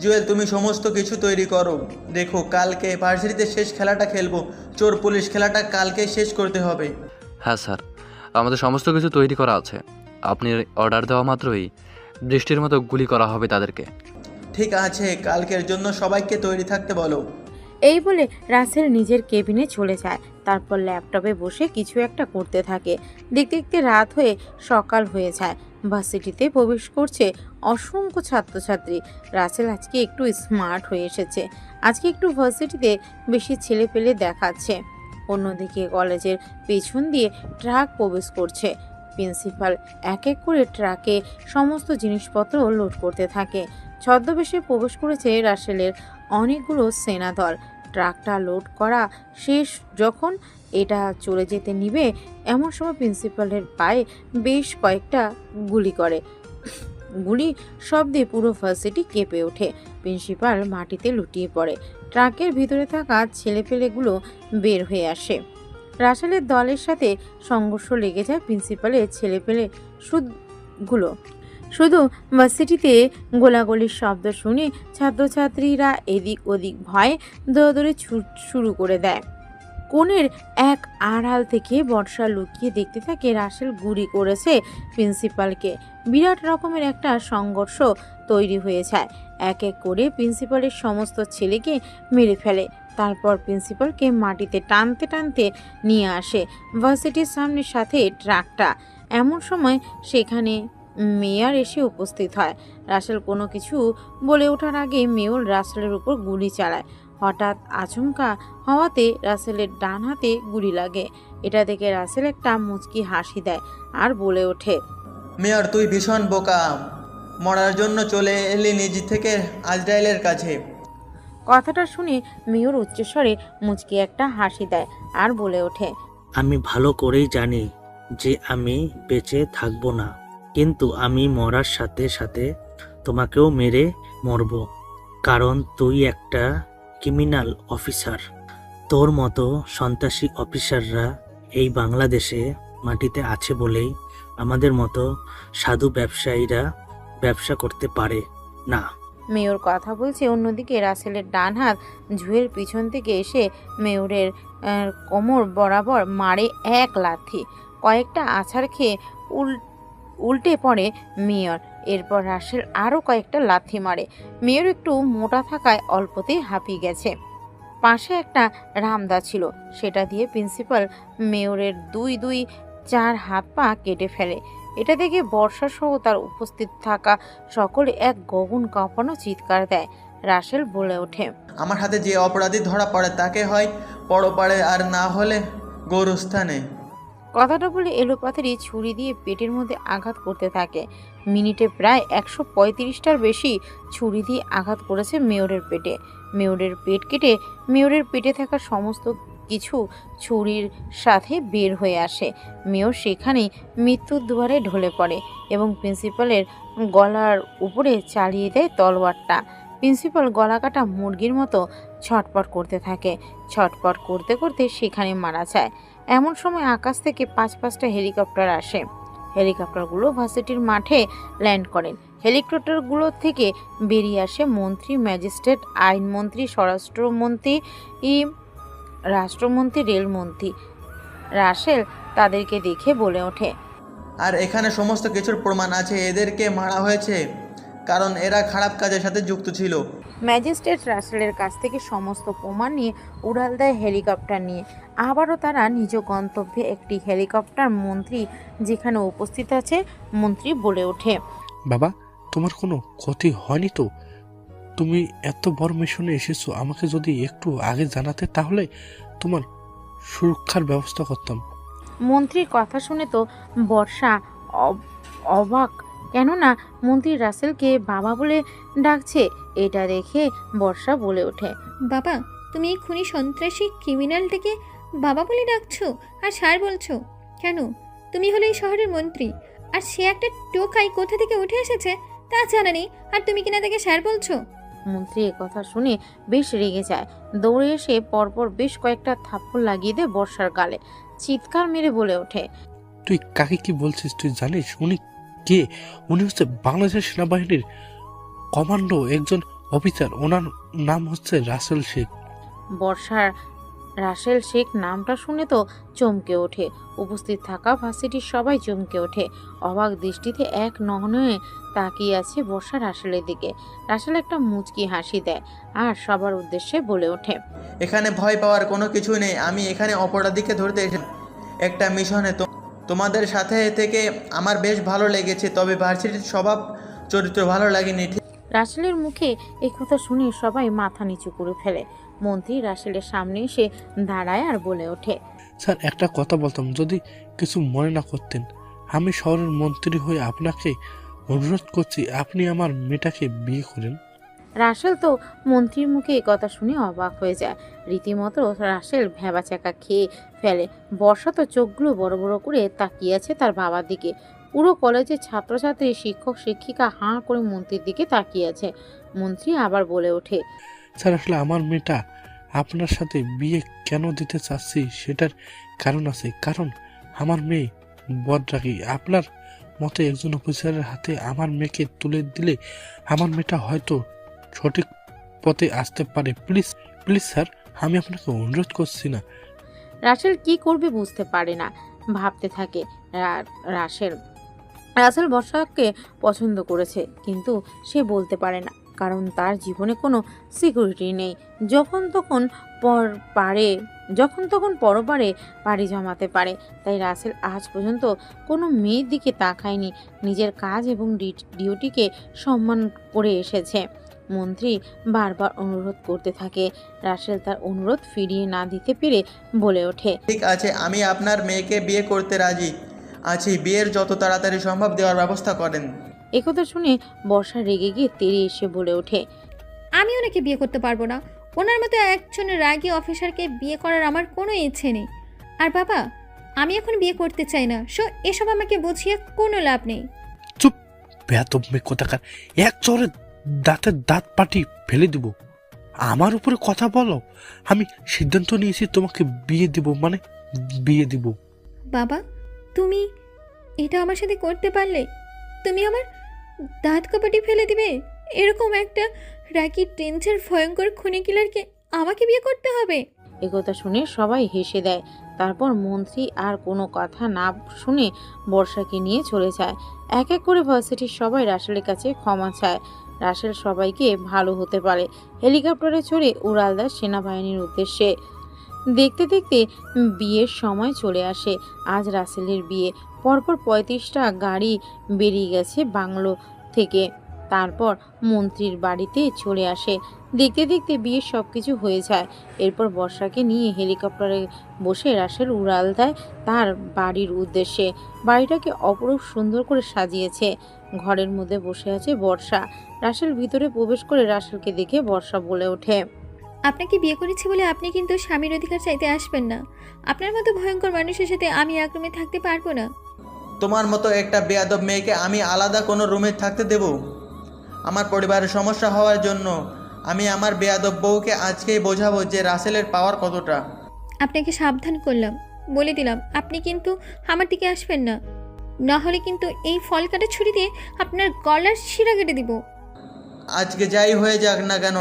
জুয়েল, তুমি সমস্ত কিছু তৈরি করো। দেখো, কালকে ভার্সিটিতে শেষ খেলাটা খেলবো। চোর পুলিশ খেলাটা কালকে শেষ করতে হবে। হ্যাঁ স্যার, আমাদের সমস্ত কিছু তৈরি করা আছে। আপনি অর্ডার দেওয়া মাত্রই বৃষ্টির মতো গুলি করা হবে তাদেরকে। ঠিক আছে, কালকের জন্য সবাইকে তৈরি থাকতে বলো। এই বলে রাসেল নিজের কেবিনে চলে যায়। তারপর ল্যাপটপে বসে কিছু একটা করতে থাকে। দেখতে দেখতে রাত হয়ে সকাল হয়ে যায়। ভার্সিটিতে প্রবেশ করছে অসংখ্য ছাত্রছাত্রী। রাসেল আজকে একটু স্মার্ট হয়ে এসেছে। আজকে একটু ভার্সিটিতে বেশি ছেলে পেলে দেখাচ্ছে। অন্যদিকে কলেজের পেছন দিয়ে ট্রাক প্রবেশ করছে। প্রিন্সিপাল এক এক করে ট্রাকে সমস্ত জিনিসপত্র লোড করতে থাকে। ছদ্মবেশে প্রবেশ করেছে রাসেলের অনেকগুলো সেনাদল। ট্রাকটা লোড করা শেষ যখন এটা চলে যেতে নিবে, এমন সময় প্রিন্সিপালের পায়ে বেশ কয়েকটা গুলি করে। গুলি শব্দে পুরো ভার্সিটি কেঁপে ওঠে। প্রিন্সিপাল মাটিতে লুটিয়ে পড়ে। ট্রাকের ভিতরে থাকা ছেলেপেলেগুলো বের হয়ে আসে। রাসেলের দলের সাথে সংঘর্ষ লেগে যায় প্রিন্সিপালের ছেলেপেলে শুধু ভার্সিটিতে গোলাগুলির শব্দ শুনে ছাত্রছাত্রীরা এদিক ওদিক ভয়ে দৌড়াদৌড়ি শুরু করে দেয়। কোণের এক আড়াল থেকে বর্ষা লুকিয়ে দেখতে থাকে রাসেল গুলি করেছে প্রিন্সিপালকে। বিরাট রকমের একটা সংঘর্ষ তৈরি হয়ে যায়। এক এক করে প্রিন্সিপালের সমস্ত ছেলেকে মেরে ফেলে। তারপর প্রিন্সিপালকে মাটিতে টানতে টানতে নিয়ে আসে ভার্সিটির সামনের সাথে ট্রাকটা। এমন সময় সেখানে মেয়র এসে উপস্থিত হয়। রাসেল কোনো কিছু বলে ওঠার আগে মেয়র রাসেলের উপর গুলি চালায়। হঠাৎ আচমকা হওয়াতে রাসেলের ডান হাতে গুলি লাগে। এটা দেখে রাসেল একটা মুচকি হাসি দেয় আর বলে ওঠে, মেয়র, তুই ভীষণ বোকা। মরার জন্য চলে এলি নিজ থেকে আজরাইলের কাছে। কথাটা শুনে মেয়র উচ্চস্বরে মুচকি একটা হাসি দেয় আর বলে ওঠে, আমি ভালো করেই জানি যে আমি বেঁচে থাকবো না, কিন্তু আমি মরার সাথে সাথে তোমাকেও মেরে মরব, কারণ তুই একটা ক্রিমিনাল অফিসার। তোর মতো সন্ত্রাসী অফিসাররা এই বাংলাদেশে মাটিতে আছে বলেই আমাদের মতো সাধু ব্যবসায়ীরা ব্যবসা করতে পারে না। মেয়র কথা বলছে, অন্যদিকে রাসেলের ডান হাত ঝুয়ের পিছন থেকে এসে মেয়রের কোমর বরাবর মারে এক লাথি। কয়েকটা আছাড় খেয়ে উল্টে পড়ে মেয়র। এরপর রাসেল আরও কয়েকটা লাথি মারে। মেয়র একটু মোটা থাকায় অল্পতেই হাঁপিয়ে গেছে। পাশে একটা রামদা ছিল, সেটা দিয়ে প্রিন্সিপাল মেয়রের দুই চার হাত পা কেটে ফেলে। এটা দেখে বর্ষা সহ তার উপস্থিত থাকা সকলে এক গগন কাঁপানো চিৎকার দেয়। রাসেল বলে ওঠে, আমার হাতে যে অপরাধী ধরা পড়ে তাকে হয় পরপারে, আর না হলে গৌরস্থানে। কথাটা বলে এলোপাথারি ছুরি দিয়ে পেটের মধ্যে আঘাত করতে থাকে। মিনিটে প্রায় 135টার বেশি ছুরি দিয়ে আঘাত করেছে মেয়রের পেটে। মেয়রের পেট কেটে মেয়রের পেটে থাকা সমস্ত কিছু ছুরির সাথে বের হয়ে আসে। মেয়র সেখানেই মৃত্যুর দুয়ারে ঢলে পড়ে এবং প্রিন্সিপালের গলার উপরে চালিয়ে দেয় তলোয়ারটা। প্রিন্সিপাল গলা কাটা মুরগির মতো ছটপট করতে থাকে। ছটপট করতে করতে সেখানে মারা যায়। এমন সময় আকাশ থেকে 5-5টা হেলিকপ্টার আসে। হেলিকপ্টারগুলো ভার্সিটির মাঠে ল্যান্ড করেন। হেলিকপ্টারগুলো থেকে বেরিয়ে আসে মন্ত্রী, ম্যাজিস্ট্রেট, আইনমন্ত্রী, স্বরাষ্ট্রমন্ত্রী, রাষ্ট্রমন্ত্রী, রেলমন্ত্রী। রাসেল তাদেরকে দেখে বলে ওঠে, আর এখানে সমস্ত কিছুর প্রমাণ আছে। এদেরকে মারা হয়েছে কারণ এরা খারাপ কাজের সাথে যুক্ত ছিল। ম্যাজিস্ট্রেট রাসেলের কাছ থেকে সমস্ত প্রমাণ নিয়ে উড়াল দেয় হেলিকপ্টার নিয়ে। আবারও তারা নিজ গন্তব্যে একটি হেলিকপ্টার। মন্ত্রী যেখানে উপস্থিত আছে, মন্ত্রী বলে ওঠে, বাবা, তোমার কোনো ক্ষতি হয়নি তো? তুমি এত বড় মিশনে এসেছো, আমাকে যদি একটু আগে জানাতে তাহলে তোমার সুরক্ষার ব্যবস্থা করতাম। মন্ত্রীর কথা শুনে তো বর্ষা অবাক, কেননা মন্ত্রী রাসেলকে বাবা বলে ডাকছে। এটা দেখে বর্ষা বলে ওঠে, বাবা, তুমি এই খুনি সন্ত্রাসী ক্রিমিনালটাকে বাবা বলে ডাকছো আর স্যার বলছো কেন? তুমি হলো এই শহরের মন্ত্রী, আর সে একটা টোকাই কোথা থেকে উঠে এসেছে তা জানা নেই, আর তুমি কিনা তাকে স্যার বলছো? মন্ত্রী কথা শুনে বেশ রেগে যায়। দৌড়ে এসে পরপর বেশ কয়েকটা থাপ্পড় লাগিয়ে দেয় বর্ষার গালে। চিৎকার মেরে বলে ওঠে, তুই কাকে কি বলছিস? তুই জানিস উনি কে? উনি হচ্ছে বাংলাদেশ সেনাবাহিনীর কমান্ডো একজন অফিসার। ওনার নাম হচ্ছে রাসেল শেখ। বর্ষার রাসেল শেখ নামটা শুনে তো চমকে ওঠে। উপস্থিত থাকা ভার্সিটির সবাই চমকে ওঠে। অবাক দৃষ্টিতে এক নয়নে তাকিয়ে আছে বর্ষা রাসেলের দিকে। রাসেল একটা মুচকি হাসি দেয় আর সবার উদ্দেশ্যে বলে ওঠে, এখানে ভয় পাওয়ার কোনো কিছু নেই। আমি এখানে অপরাধীকে ধরতে এসে একটা মিশনে। তোমাদের সাথে থেকে আমার বেশ ভালো লেগেছে, তবে ভার্সিটির স্বভাব চরিত্র ভালো লাগেনি। রাসেলের মুখে এই কথা শুনে সবাই মাথা নিচু করে ফেলে। মন্ত্রী রাসেলের সামনে এসে দাঁড়ায় আর বলে ওঠে, স্যার, একটা কথা বলতাম যদি কিছু মনে না করতেন। আমি শহরের মন্ত্রী হয়ে আপনাকে অনুরোধ করছি, আপনি আমার মেয়েটাকে বিয়ে করেন। রাসেল তো মন্ত্রীর মুখে এই কথা শুনে অবাক হয়ে যায়। রীতিমতো রাসেল ভ্যাবাচ্যাকা খেয়ে ফেলে। বর্ষা তো চোখগুলো বড় বড় করে তাকিয়ে আছে তার বাবার দিকে। পুরো কলেজের ছাত্রছাত্রী, শিক্ষক শিক্ষিকা হাঁ করে মন্ত্রীর দিকে তাকিয়ে আছে। মন্ত্রী আবার বলে ওঠে, স্যার, আসলে আমার মেয়েটা আপনার সাথে বিয়ে কেন দিতে চাচ্ছি সেটার কারণ আছে। কারণ আমার মেয়ে বদরাগী। আপনার মতো একজন অফিসারের হাতে আমার মেয়েকে তুলে দিলে আমার মেয়েটা হয়তো সঠিক পথে আসতে পারে। প্লিজ প্লিজ স্যার, আমি আপনাকে অনুরোধ করছি না। রাসেল কি করবে বুঝতে পারে না, ভাবতে থাকে। রাসেল বর্ষাকে পছন্দ করেছে, কিন্তু সে বলতে পারে না, কারণ তার জীবনে কোনো সিকিউরিটি নেই। যখন তখন পরপারে পাড়ি জমাতে পারে। তাই রাসেল আজ পর্যন্ত কোনো মেয়ের দিকে তাকায়নি। নিজের কাজ এবং ডিউটিকে সম্মান করে এসেছে। মন্ত্রী বারবার অনুরোধ করতে থাকে। রাসেল তার অনুরোধ ফিরিয়ে না দিতে পেরে বলে ওঠে, ঠিক আছে, আমি আপনার মেয়েকে বিয়ে করতে রাজি আছি। বিয়ের যত তাড়াতাড়ি সম্ভব দেওয়ার ব্যবস্থা করেন। একথা শুনে বর্ষা রেগে গিয়ে তেড়ে এসে বলে ওঠে, আমি ওনাকে বিয়ে করতে পারবো না। ওনার মতো একজন রাগী অফিসারকে বিয়ে করার আমার কোনো ইচ্ছে নেই। আর বাবা, আমি এখন বিয়ে করতে চাই না। এসব আমাকে বুঝিয়ে কোনো লাভ নেই। চুপ, বেয়াদব মেয়ে কোথাকার! এক চরে দাঁতের দাঁত পাটি ফেলে দিব। আমার উপরে কথা বলো। আমি সিদ্ধান্ত নিয়েছি তোমাকে বিয়ে দিব, মানে বিয়ে দিব। বাবা, তুমি এটা আমার সাথে করতে পারলে? তুমি আমার দাঁত কপাটি ফেলে দিবে? এরকম একটা রাগী ডেঞ্জার ভয়ঙ্কর খুনি কিলারকে আমাকে বিয়ে করতে হবে? একথা শুনে সবাই হেসে দেয়। তারপর মন্ত্রী আর কোনো কথা না শুনে বর্ষাকে নিয়ে চলে যায়। এক এক করে ভার্সিটির সবাই রাসেলের কাছে ক্ষমা চায়। রাসেল সবাইকে ভালো হতে পারে। হেলিকপ্টারে চড়ে উড়াল দেয় সেনাবাহিনীর উদ্দেশ্যে। দেখতে দেখতে বিয়ের সময় চলে আসে। আজ রাসেলের বিয়ে। পরপর 35টা গাড়ি বেরিয়ে গেছে বাংলো থেকে। তারপর মন্ত্রীর বাড়িতে চলে আসে। দেখতে দেখতে বিয়ের সব কিছু হয়ে যায়। এরপর বর্ষাকে নিয়ে হেলিকপ্টারে বসে রাসেল উড়াল দেয় তার বাড়ির উদ্দেশ্যে। বাড়িটাকে অপরূপ সুন্দর করে সাজিয়েছে। ঘরের মধ্যে বসে আছে বর্ষা। রাসেল ভিতরে প্রবেশ করে রাসেলকে দেখে বর্ষা বলে ওঠে, আপনাকে বিয়ে করেছি বলে আপনি কিন্তু স্বামীর অধিকার চাইতে আসবেন না। আপনার মতো ভয়ঙ্কর মানুষের সাথে আমি এক রুমে থাকতে পারবো না। তোমার মতো একটা বেয়াদব মেয়েকে আমি আলাদা কোনো রুমে থাকতে দেব? আমার পরিবারের সমস্যা হওয়ার জন্য আমি আমার বেয়াদব বউকে আজকেই বোঝাবো যে রাসেলের পাওয়ার কতটা। আপনাকে সাবধান করলাম, বলে দিলাম আপনি কিন্তু আমার দিকে আসবেন না। না হলে কিন্তু এই ফল কাটা ছুরি দিয়ে আপনার গলার শিরা কেটে দিব। আজকে যাই হয়ে যাক না কেন,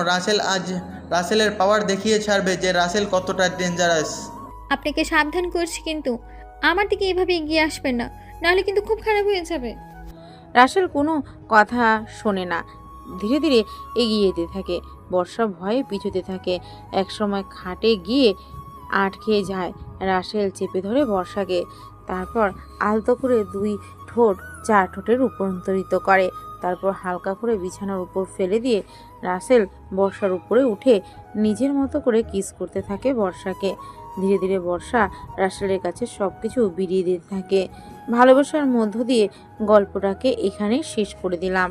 রাসেলের পাওয়ার দেখিয়ে ছাড়বে যে রাসেল কতটা ডেঞ্জারাস। আপনাকে সাবধান করছি, কিন্তু আমার দিকে এভাবে এগিয়ে আসবেন না, নাহলে কিন্তু খুব খারাপ হয়ে যাবে। রাসেল কোনো কথা শোনে না, ধীরে ধীরে এগিয়ে যেতে থাকে। বর্ষা ভয়ে পিছুতে থাকে। একসময় খাটে গিয়ে আটকে যায়। রাসেল চেপে ধরে বর্ষাকে। তারপর আলতো করে 2 ঠোঁট 4 ঠোঁটের রূপান্তরিত করে। তারপর হালকা করে বিছানার উপর ফেলে দিয়ে রাসেল বর্ষার উপরে উঠে নিজের মতো করে কিস করতে থাকে বর্ষাকে। ধীরে ধীরে বর্ষা রাসেলের কাছে সব কিছু বিলিয়ে দিতে থাকে। ভালোবাসার মধ্য দিয়ে গল্পটাকে এখানে শেষ করে দিলাম।